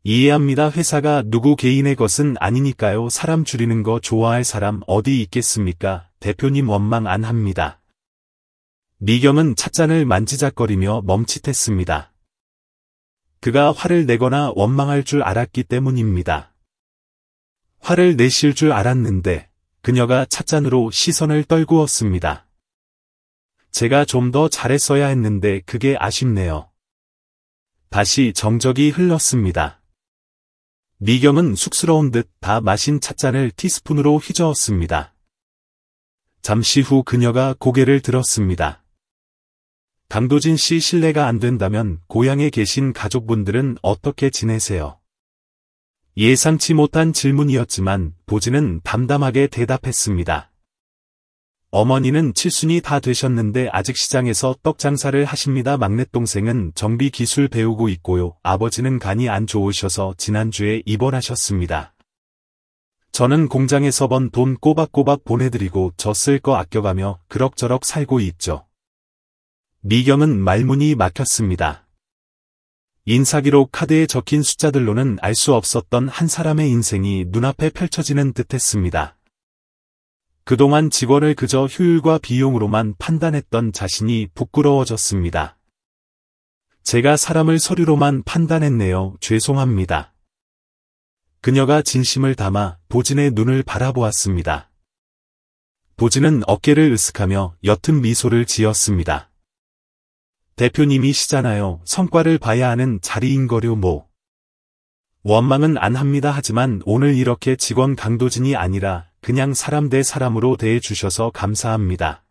이해합니다. 회사가 누구 개인의 것은 아니니까요. 사람 줄이는 거 좋아할 사람 어디 있겠습니까? 대표님 원망 안 합니다. 미경은 찻잔을 만지작거리며 멈칫했습니다. 그가 화를 내거나 원망할 줄 알았기 때문입니다. 화를 내실 줄 알았는데 그녀가 찻잔으로 시선을 떨구었습니다. 제가 좀 더 잘했어야 했는데 그게 아쉽네요. 다시 정적이 흘렀습니다. 미경은 쑥스러운 듯 다 마신 찻잔을 티스푼으로 휘저었습니다. 잠시 후 그녀가 고개를 들었습니다. 강도진 씨 실례가 안 된다면 고향에 계신 가족분들은 어떻게 지내세요? 예상치 못한 질문이었지만 도진은 담담하게 대답했습니다. 어머니는 칠순이 다 되셨는데 아직 시장에서 떡 장사를 하십니다. 막내 동생은 정비 기술 배우고 있고요. 아버지는 간이 안 좋으셔서 지난주에 입원하셨습니다. 저는 공장에서 번 돈 꼬박꼬박 보내드리고 저 쓸 거 아껴가며 그럭저럭 살고 있죠. 미경은 말문이 막혔습니다. 인사기록 카드에 적힌 숫자들로는 알 수 없었던 한 사람의 인생이 눈앞에 펼쳐지는 듯했습니다. 그동안 직원을 그저 효율과 비용으로만 판단했던 자신이 부끄러워졌습니다. 제가 사람을 서류로만 판단했네요. 죄송합니다. 그녀가 진심을 담아 도진의 눈을 바라보았습니다. 도진은 어깨를 으쓱하며 옅은 미소를 지었습니다. 대표님이시잖아요. 성과를 봐야 하는 자리인거려 뭐. 원망은 안 합니다. 하지만 오늘 이렇게 직원 강도진이 아니라 그냥 사람 대 사람으로 대해주셔서 감사합니다.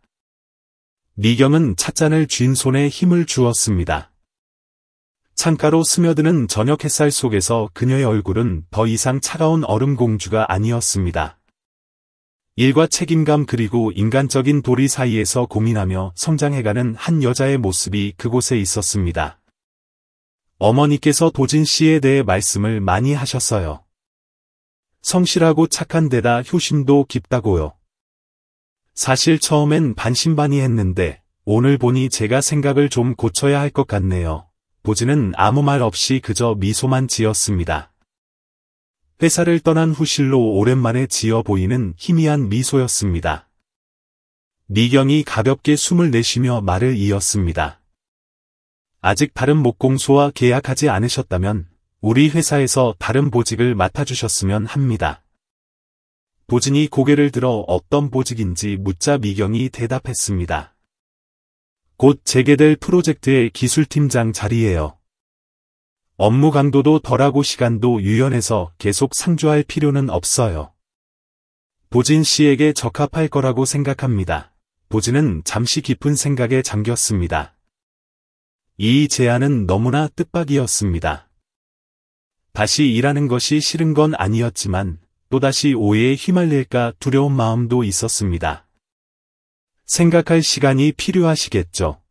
미경은 찻잔을 쥔 손에 힘을 주었습니다. 창가로 스며드는 저녁 햇살 속에서 그녀의 얼굴은 더 이상 차가운 얼음공주가 아니었습니다. 일과 책임감 그리고 인간적인 도리 사이에서 고민하며 성장해가는 한 여자의 모습이 그곳에 있었습니다. 어머니께서 도진 씨에 대해 말씀을 많이 하셨어요. 성실하고 착한 데다 효심도 깊다고요. 사실 처음엔 반신반의했는데 오늘 보니 제가 생각을 좀 고쳐야 할 것 같네요. 도진은 아무 말 없이 그저 미소만 지었습니다. 회사를 떠난 후실로 오랜만에 지어 보이는 희미한 미소였습니다. 미경이 가볍게 숨을 내쉬며 말을 이었습니다. 아직 다른 목공소와 계약하지 않으셨다면 우리 회사에서 다른 보직을 맡아주셨으면 합니다. 도진이 고개를 들어 어떤 보직인지 묻자 미경이 대답했습니다. 곧 재개될 프로젝트의 기술팀장 자리예요. 업무 강도도 덜하고 시간도 유연해서 계속 상주할 필요는 없어요. 도진 씨에게 적합할 거라고 생각합니다. 도진은 잠시 깊은 생각에 잠겼습니다. 이 제안은 너무나 뜻밖이었습니다. 다시 일하는 것이 싫은 건 아니었지만 또다시 오해에 휘말릴까 두려운 마음도 있었습니다. 생각할 시간이 필요하시겠죠.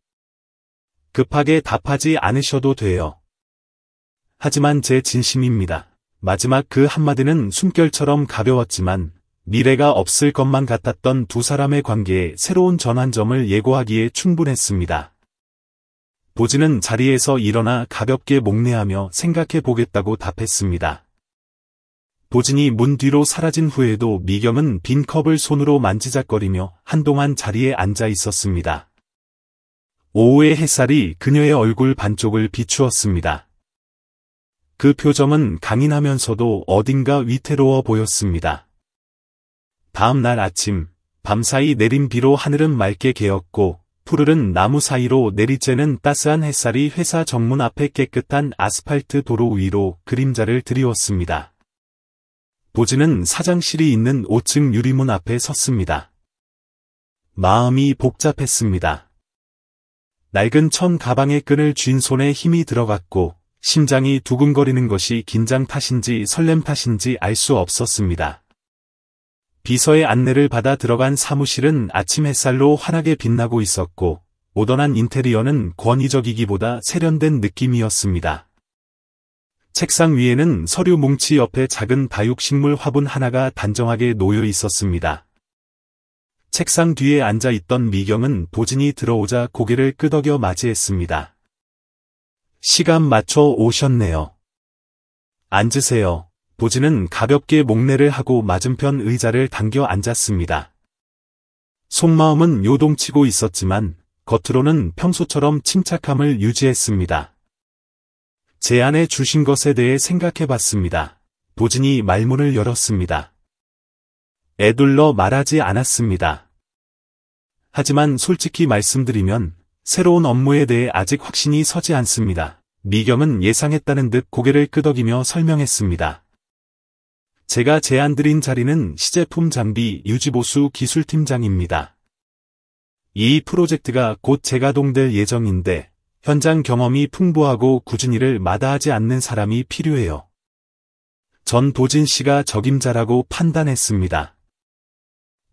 급하게 답하지 않으셔도 돼요. 하지만 제 진심입니다. 마지막 그 한마디는 숨결처럼 가벼웠지만 미래가 없을 것만 같았던 두 사람의 관계에 새로운 전환점을 예고하기에 충분했습니다. 도진은 자리에서 일어나 가볍게 목례하며 생각해 보겠다고 답했습니다. 도진이 문 뒤로 사라진 후에도 미경은 빈 컵을 손으로 만지작거리며 한동안 자리에 앉아 있었습니다. 오후의 햇살이 그녀의 얼굴 반쪽을 비추었습니다. 그 표정은 강인하면서도 어딘가 위태로워 보였습니다. 다음 날 아침, 밤사이 내린 비로 하늘은 맑게 개었고 푸르른 나무 사이로 내리쬐는 따스한 햇살이 회사 정문 앞에 깨끗한 아스팔트 도로 위로 그림자를 드리웠습니다. 도진은 사장실이 있는 5층 유리문 앞에 섰습니다. 마음이 복잡했습니다. 낡은 천 가방의 끈을 쥔 손에 힘이 들어갔고 심장이 두근거리는 것이 긴장 탓인지 설렘 탓인지 알 수 없었습니다. 비서의 안내를 받아 들어간 사무실은 아침 햇살로 환하게 빛나고 있었고 모던한 인테리어는 권위적이기보다 세련된 느낌이었습니다. 책상 위에는 서류 뭉치 옆에 작은 다육식물 화분 하나가 단정하게 놓여 있었습니다. 책상 뒤에 앉아 있던 미경은 도진이 들어오자 고개를 끄덕여 맞이했습니다. 시간 맞춰 오셨네요. 앉으세요. 도진은 가볍게 목례를 하고 맞은편 의자를 당겨 앉았습니다. 속마음은 요동치고 있었지만 겉으로는 평소처럼 침착함을 유지했습니다. 제안해 주신 것에 대해 생각해봤습니다. 도진이 말문을 열었습니다. 애둘러 말하지 않았습니다. 하지만 솔직히 말씀드리면 새로운 업무에 대해 아직 확신이 서지 않습니다. 미경은 예상했다는 듯 고개를 끄덕이며 설명했습니다. 제가 제안드린 자리는 시제품 장비 유지보수 기술팀장입니다. 이 프로젝트가 곧 재가동될 예정인데 현장 경험이 풍부하고 꾸준히 일을 마다하지 않는 사람이 필요해요. 전 도진 씨가 적임자라고 판단했습니다.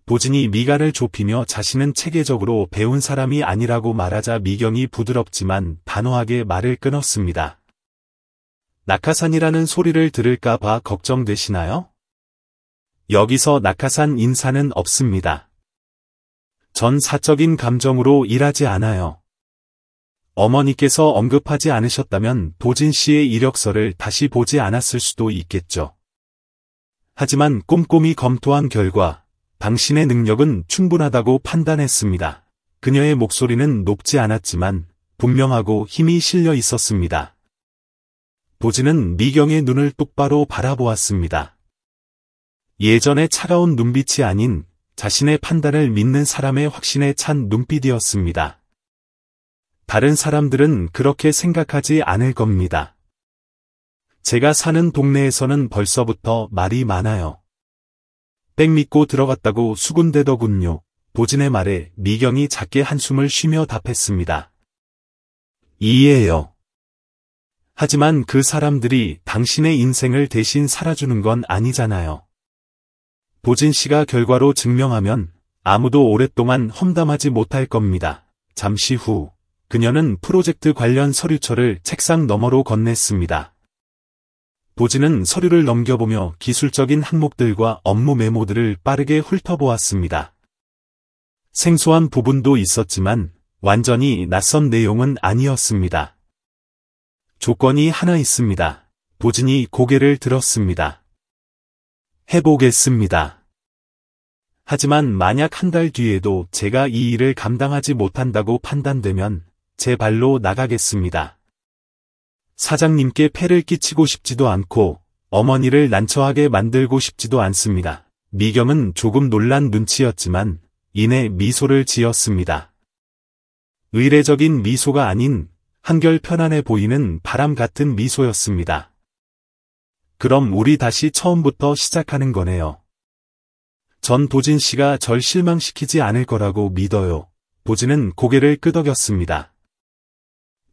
도진이 미간을 좁히며 자신은 체계적으로 배운 사람이 아니라고 말하자 미경이 부드럽지만 단호하게 말을 끊었습니다. 낙하산이라는 소리를 들을까 봐 걱정되시나요? 여기서 낙하산 인사는 없습니다. 전 사적인 감정으로 일하지 않아요. 어머니께서 언급하지 않으셨다면 도진 씨의 이력서를 다시 보지 않았을 수도 있겠죠. 하지만 꼼꼼히 검토한 결과 당신의 능력은 충분하다고 판단했습니다. 그녀의 목소리는 높지 않았지만 분명하고 힘이 실려 있었습니다. 도진은 미경의 눈을 똑바로 바라보았습니다. 예전의 차가운 눈빛이 아닌 자신의 판단을 믿는 사람의 확신에 찬 눈빛이었습니다. 다른 사람들은 그렇게 생각하지 않을 겁니다. 제가 사는 동네에서는 벌써부터 말이 많아요. 백 믿고 들어갔다고 수군대더군요. 보진의 말에 미경이 작게 한숨을 쉬며 답했습니다. 이해해요. 하지만 그 사람들이 당신의 인생을 대신 살아주는 건 아니잖아요. 보진 씨가 결과로 증명하면 아무도 오랫동안 험담하지 못할 겁니다. 잠시 후 그녀는 프로젝트 관련 서류처를 책상 너머로 건넸습니다. 보진은 서류를 넘겨보며 기술적인 항목들과 업무 메모들을 빠르게 훑어보았습니다. 생소한 부분도 있었지만 완전히 낯선 내용은 아니었습니다. 조건이 하나 있습니다. 보진이 고개를 들었습니다. 해보겠습니다. 하지만 만약 한 달 뒤에도 제가 이 일을 감당하지 못한다고 판단되면 제 발로 나가겠습니다. 사장님께 폐를 끼치고 싶지도 않고 어머니를 난처하게 만들고 싶지도 않습니다. 미경은 조금 놀란 눈치였지만 이내 미소를 지었습니다. 의례적인 미소가 아닌 한결 편안해 보이는 바람 같은 미소였습니다. 그럼 우리 다시 처음부터 시작하는 거네요. 전 보진 씨가 절 실망시키지 않을 거라고 믿어요. 보진은 고개를 끄덕였습니다.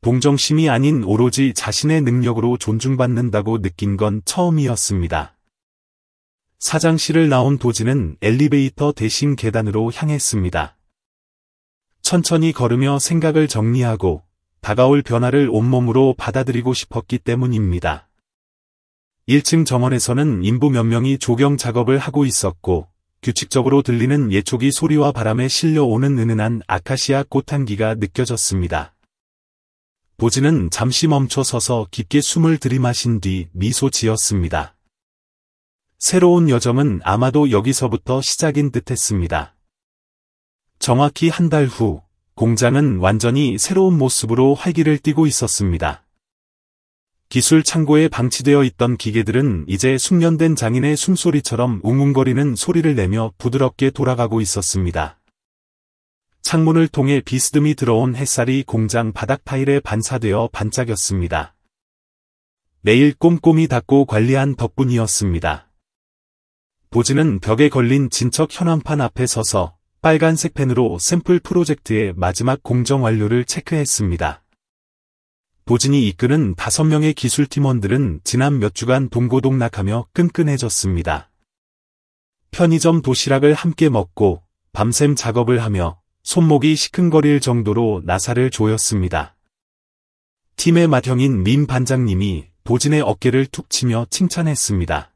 동정심이 아닌 오로지 자신의 능력으로 존중받는다고 느낀 건 처음이었습니다. 사장실을 나온 보진은 엘리베이터 대신 계단으로 향했습니다. 천천히 걸으며 생각을 정리하고 다가올 변화를 온몸으로 받아들이고 싶었기 때문입니다. 1층 정원에서는 인부 몇 명이 조경 작업을 하고 있었고 규칙적으로 들리는 예초기 소리와 바람에 실려오는 은은한 아카시아 꽃향기가 느껴졌습니다. 보진은 잠시 멈춰 서서 깊게 숨을 들이마신 뒤 미소 지었습니다. 새로운 여정은 아마도 여기서부터 시작인 듯했습니다. 정확히 한 달 후, 공장은 완전히 새로운 모습으로 활기를 띠고 있었습니다. 기술 창고에 방치되어 있던 기계들은 이제 숙련된 장인의 숨소리처럼 웅웅거리는 소리를 내며 부드럽게 돌아가고 있었습니다. 창문을 통해 비스듬히 들어온 햇살이 공장 바닥 타일에 반사되어 반짝였습니다. 매일 꼼꼼히 닦고 관리한 덕분이었습니다. 보진은 벽에 걸린 진척 현황판 앞에 서서 빨간색 펜으로 샘플 프로젝트의 마지막 공정 완료를 체크했습니다. 보진이 이끄는 5명의 기술팀원들은 지난 몇 주간 동고동락하며 끈끈해졌습니다. 편의점 도시락을 함께 먹고 밤샘 작업을 하며 손목이 시큰거릴 정도로 나사를 조였습니다. 팀의 맏형인 민 반장님이 보진의 어깨를 툭 치며 칭찬했습니다.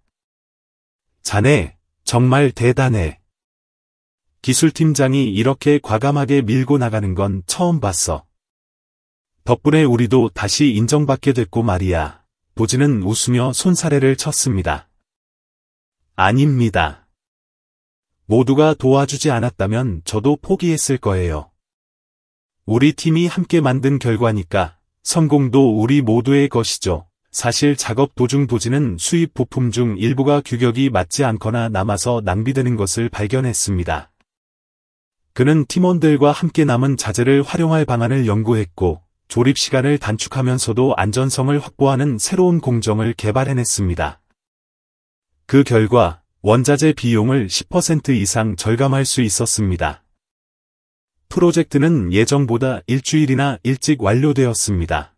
자네, 정말 대단해. 기술팀장이 이렇게 과감하게 밀고 나가는 건 처음 봤어. 덕분에 우리도 다시 인정받게 됐고 말이야. 보진은 웃으며 손사래를 쳤습니다. 아닙니다. 모두가 도와주지 않았다면 저도 포기했을 거예요. 우리 팀이 함께 만든 결과니까 성공도 우리 모두의 것이죠. 사실 작업 도중 보진은 수입 부품 중 일부가 규격이 맞지 않거나 남아서 낭비되는 것을 발견했습니다. 그는 팀원들과 함께 남은 자재를 활용할 방안을 연구했고 조립 시간을 단축하면서도 안전성을 확보하는 새로운 공정을 개발해냈습니다. 그 결과 원자재 비용을 10% 이상 절감할 수 있었습니다. 프로젝트는 예정보다 일주일이나 일찍 완료되었습니다.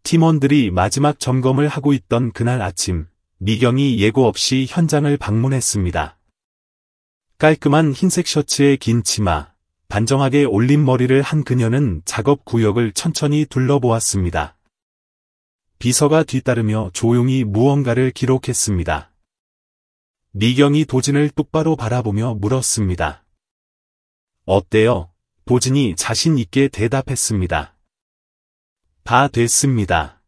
팀원들이 마지막 점검을 하고 있던 그날 아침, 미경이 예고 없이 현장을 방문했습니다. 깔끔한 흰색 셔츠에 긴 치마, 단정하게 올린 머리를 한 그녀는 작업 구역을 천천히 둘러보았습니다. 비서가 뒤따르며 조용히 무언가를 기록했습니다. 미경이 보진을 똑바로 바라보며 물었습니다. 어때요? 보진이 자신 있게 대답했습니다. 다 됐습니다.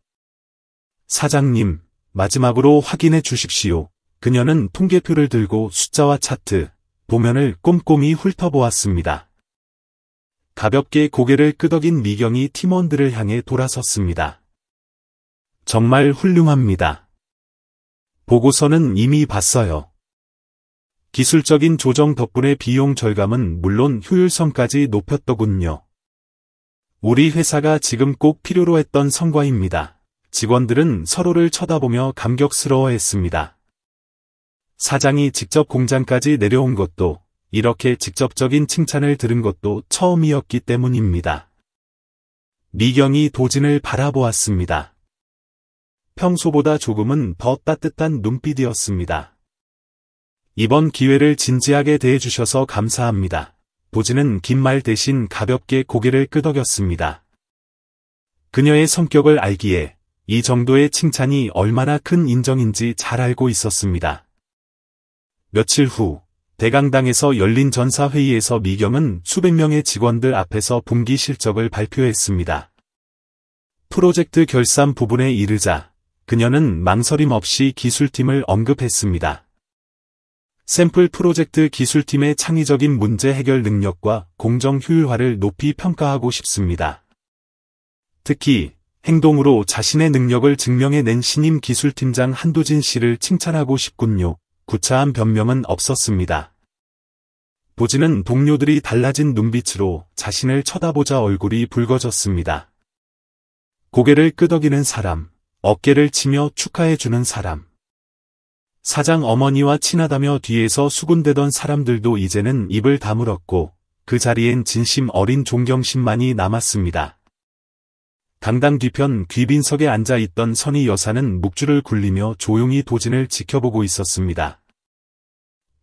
사장님, 마지막으로 확인해 주십시오. 그녀는 통계표를 들고 숫자와 차트, 도면을 꼼꼼히 훑어보았습니다. 가볍게 고개를 끄덕인 미경이 팀원들을 향해 돌아섰습니다. 정말 훌륭합니다. 보고서는 이미 봤어요. 기술적인 조정 덕분에 비용 절감은 물론 효율성까지 높였더군요. 우리 회사가 지금 꼭 필요로 했던 성과입니다. 직원들은 서로를 쳐다보며 감격스러워했습니다. 사장이 직접 공장까지 내려온 것도 이렇게 직접적인 칭찬을 들은 것도 처음이었기 때문입니다. 미경이 도진을 바라보았습니다. 평소보다 조금은 더 따뜻한 눈빛이었습니다. 이번 기회를 진지하게 대해주셔서 감사합니다. 도진은 긴 말 대신 가볍게 고개를 끄덕였습니다. 그녀의 성격을 알기에 이 정도의 칭찬이 얼마나 큰 인정인지 잘 알고 있었습니다. 며칠 후 대강당에서 열린 전사회의에서 미경은 수백 명의 직원들 앞에서 분기 실적을 발표했습니다. 프로젝트 결산 부분에 이르자 그녀는 망설임 없이 기술팀을 언급했습니다. 샘플 프로젝트 기술팀의 창의적인 문제 해결 능력과 공정 효율화를 높이 평가하고 싶습니다. 특히 행동으로 자신의 능력을 증명해낸 신임 기술팀장 한도진 씨를 칭찬하고 싶군요. 구차한 변명은 없었습니다. 도진은 동료들이 달라진 눈빛으로 자신을 쳐다보자 얼굴이 붉어졌습니다. 고개를 끄덕이는 사람, 어깨를 치며 축하해주는 사람. 사장 어머니와 친하다며 뒤에서 수군대던 사람들도 이제는 입을 다물었고 그 자리엔 진심 어린 존경심만이 남았습니다. 강당 뒤편 귀빈석에 앉아있던 선희 여사는 묵주를 굴리며 조용히 도진을 지켜보고 있었습니다.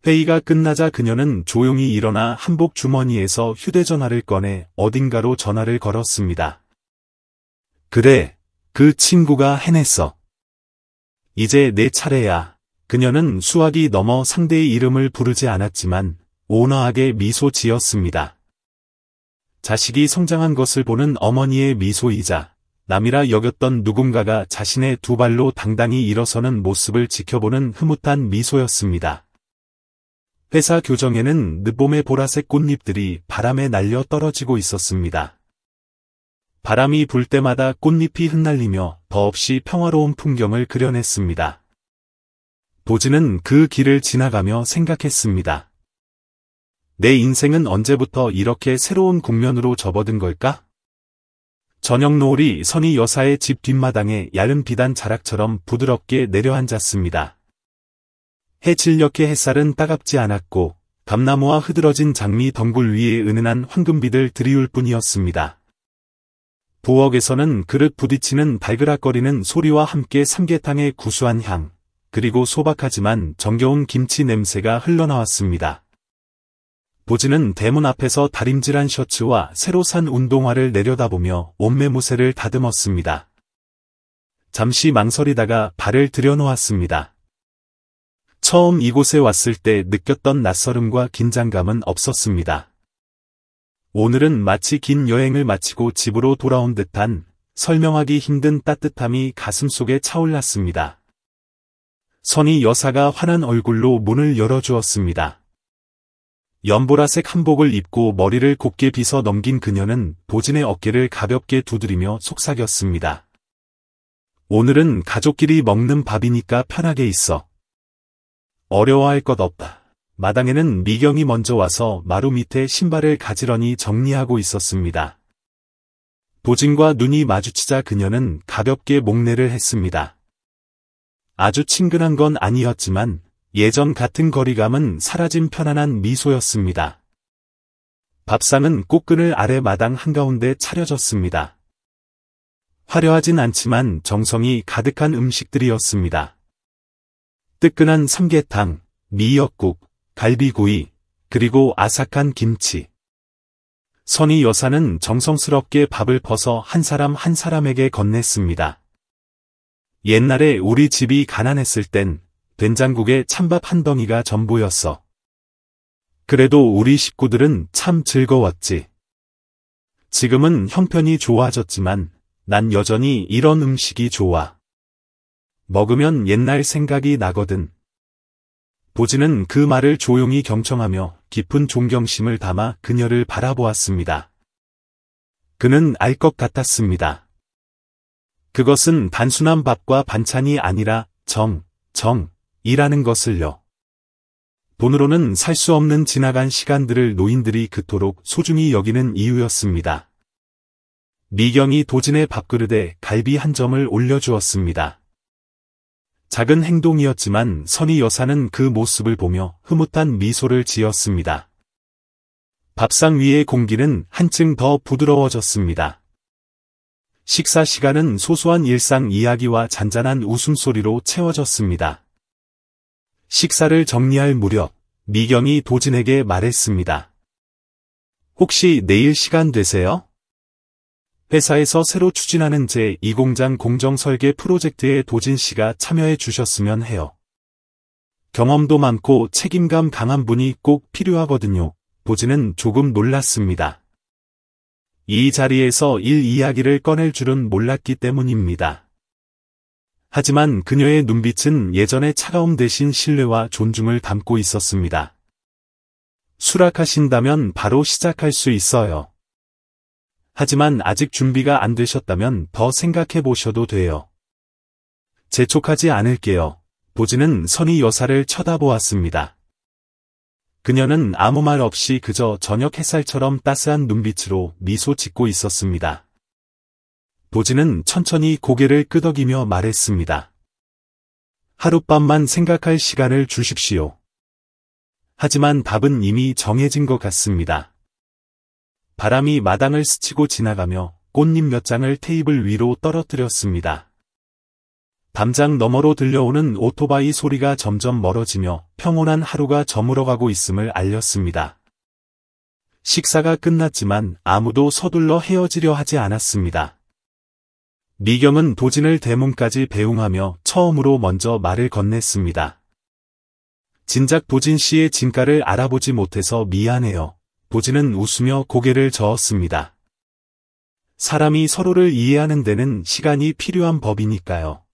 회의가 끝나자 그녀는 조용히 일어나 한복 주머니에서 휴대전화를 꺼내 어딘가로 전화를 걸었습니다. 그래, 그 친구가 해냈어. 이제 내 차례야. 그녀는 수학이 넘어 상대의 이름을 부르지 않았지만 온화하게 미소 지었습니다. 자식이 성장한 것을 보는 어머니의 미소이자 남이라 여겼던 누군가가 자신의 두 발로 당당히 일어서는 모습을 지켜보는 흐뭇한 미소였습니다. 회사 교정에는 늦봄의 보라색 꽃잎들이 바람에 날려 떨어지고 있었습니다. 바람이 불 때마다 꽃잎이 흩날리며 더없이 평화로운 풍경을 그려냈습니다. 도진은 그 길을 지나가며 생각했습니다. 내 인생은 언제부터 이렇게 새로운 국면으로 접어든 걸까? 저녁 노을이 선희 여사의 집 뒷마당에 얇은 비단 자락처럼 부드럽게 내려앉았습니다. 해질녘의 햇살은 따갑지 않았고 감나무와 흐드러진 장미 덩굴 위에 은은한 황금빛을 들이울 뿐이었습니다. 부엌에서는 그릇 부딪히는 발그락거리는 소리와 함께 삼계탕의 구수한 향, 그리고 소박하지만 정겨운 김치 냄새가 흘러나왔습니다. 도진은 대문 앞에서 다림질한 셔츠와 새로 산 운동화를 내려다보며 옷매무새를 다듬었습니다. 잠시 망설이다가 발을 들여놓았습니다. 처음 이곳에 왔을 때 느꼈던 낯설음과 긴장감은 없었습니다. 오늘은 마치 긴 여행을 마치고 집으로 돌아온 듯한 설명하기 힘든 따뜻함이 가슴속에 차올랐습니다. 선희 여사가 환한 얼굴로 문을 열어주었습니다. 연보라색 한복을 입고 머리를 곱게 빗어 넘긴 그녀는 도진의 어깨를 가볍게 두드리며 속삭였습니다. 오늘은 가족끼리 먹는 밥이니까 편하게 있어. 어려워할 것 없다. 마당에는 미경이 먼저 와서 마루 밑에 신발을 가지런히 정리하고 있었습니다. 도진과 눈이 마주치자 그녀는 가볍게 목례를 했습니다. 아주 친근한 건 아니었지만 예전 같은 거리감은 사라진 편안한 미소였습니다. 밥상은 꽃그늘 아래 마당 한가운데 차려졌습니다. 화려하진 않지만 정성이 가득한 음식들이었습니다. 뜨끈한 삼계탕, 미역국, 갈비구이, 그리고 아삭한 김치. 선희 여사는 정성스럽게 밥을 퍼서 한 사람 한 사람에게 건넸습니다. 옛날에 우리 집이 가난했을 땐 된장국에 찬밥 한 덩이가 전부였어. 그래도 우리 식구들은 참 즐거웠지. 지금은 형편이 좋아졌지만 난 여전히 이런 음식이 좋아. 먹으면 옛날 생각이 나거든. 도진은 그 말을 조용히 경청하며 깊은 존경심을 담아 그녀를 바라보았습니다. 그는 알 것 같았습니다. 그것은 단순한 밥과 반찬이 아니라 정이라는 것을요. 돈으로는 살 수 없는 지나간 시간들을 노인들이 그토록 소중히 여기는 이유였습니다. 미경이 도진의 밥그릇에 갈비 한 점을 올려주었습니다. 작은 행동이었지만 선희 여사는 그 모습을 보며 흐뭇한 미소를 지었습니다. 밥상 위의 공기는 한층 더 부드러워졌습니다. 식사 시간은 소소한 일상 이야기와 잔잔한 웃음소리로 채워졌습니다. 식사를 정리할 무렵 미경이 도진에게 말했습니다. 혹시 내일 시간 되세요? 회사에서 새로 추진하는 제2공장 공정 설계 프로젝트에 도진 씨가 참여해 주셨으면 해요. 경험도 많고 책임감 강한 분이 꼭 필요하거든요. 도진은 조금 놀랐습니다. 이 자리에서 일 이야기를 꺼낼 줄은 몰랐기 때문입니다. 하지만 그녀의 눈빛은 예전의 차가움 대신 신뢰와 존중을 담고 있었습니다. 수락하신다면 바로 시작할 수 있어요. 하지만 아직 준비가 안 되셨다면 더 생각해 보셔도 돼요. 재촉하지 않을게요. 도진은 선희 여사를 쳐다보았습니다. 그녀는 아무 말 없이 그저 저녁 햇살처럼 따스한 눈빛으로 미소 짓고 있었습니다. 도진은 천천히 고개를 끄덕이며 말했습니다. 하룻밤만 생각할 시간을 주십시오. 하지만 답은 이미 정해진 것 같습니다. 바람이 마당을 스치고 지나가며 꽃잎 몇 장을 테이블 위로 떨어뜨렸습니다. 담장 너머로 들려오는 오토바이 소리가 점점 멀어지며 평온한 하루가 저물어가고 있음을 알렸습니다. 식사가 끝났지만 아무도 서둘러 헤어지려 하지 않았습니다. 미경은 도진을 대문까지 배웅하며 처음으로 먼저 말을 건넸습니다. 진작 도진 씨의 진가를 알아보지 못해서 미안해요. 도진은 웃으며 고개를 저었습니다. 사람이 서로를 이해하는 데는 시간이 필요한 법이니까요.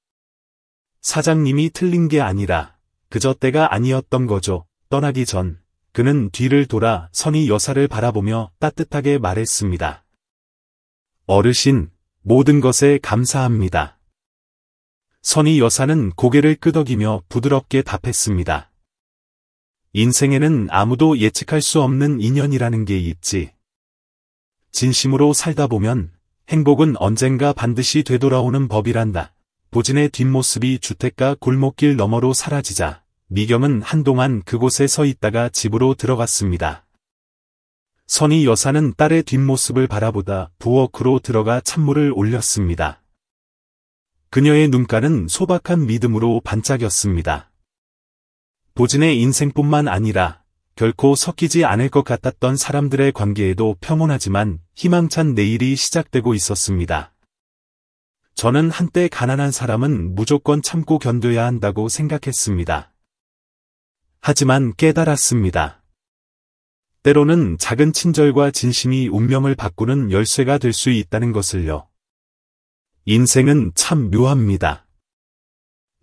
사장님이 틀린 게 아니라 그저 때가 아니었던 거죠. 떠나기 전 그는 뒤를 돌아 선희 여사를 바라보며 따뜻하게 말했습니다. 어르신, 모든 것에 감사합니다. 선희 여사는 고개를 끄덕이며 부드럽게 답했습니다. 인생에는 아무도 예측할 수 없는 인연이라는 게 있지. 진심으로 살다 보면 행복은 언젠가 반드시 되돌아오는 법이란다. 도진의 뒷모습이 주택가 골목길 너머로 사라지자 미경은 한동안 그곳에 서 있다가 집으로 들어갔습니다. 선희 여사는 딸의 뒷모습을 바라보다 부엌으로 들어가 찬물을 올렸습니다. 그녀의 눈가는 소박한 믿음으로 반짝였습니다. 도진의 인생뿐만 아니라 결코 섞이지 않을 것 같았던 사람들의 관계에도 평온하지만 희망찬 내일이 시작되고 있었습니다. 저는 한때 가난한 사람은 무조건 참고 견뎌야 한다고 생각했습니다. 하지만 깨달았습니다. 때로는 작은 친절과 진심이 운명을 바꾸는 열쇠가 될 수 있다는 것을요. 인생은 참 묘합니다.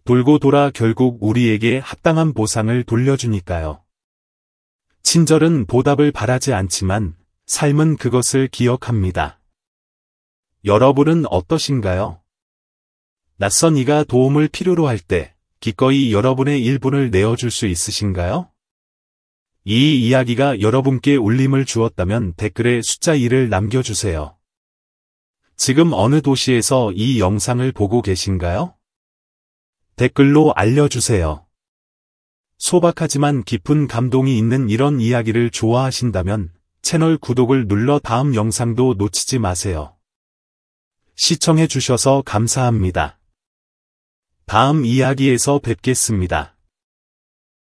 돌고 돌아 결국 우리에게 합당한 보상을 돌려주니까요. 친절은 보답을 바라지 않지만 삶은 그것을 기억합니다. 여러분은 어떠신가요? 낯선 이가 도움을 필요로 할 때 기꺼이 여러분의 일분을 내어줄 수 있으신가요? 이 이야기가 여러분께 울림을 주었다면 댓글에 숫자 2를 남겨주세요. 지금 어느 도시에서 이 영상을 보고 계신가요? 댓글로 알려주세요. 소박하지만 깊은 감동이 있는 이런 이야기를 좋아하신다면 채널 구독을 눌러 다음 영상도 놓치지 마세요. 시청해주셔서 감사합니다. 다음 이야기에서 뵙겠습니다.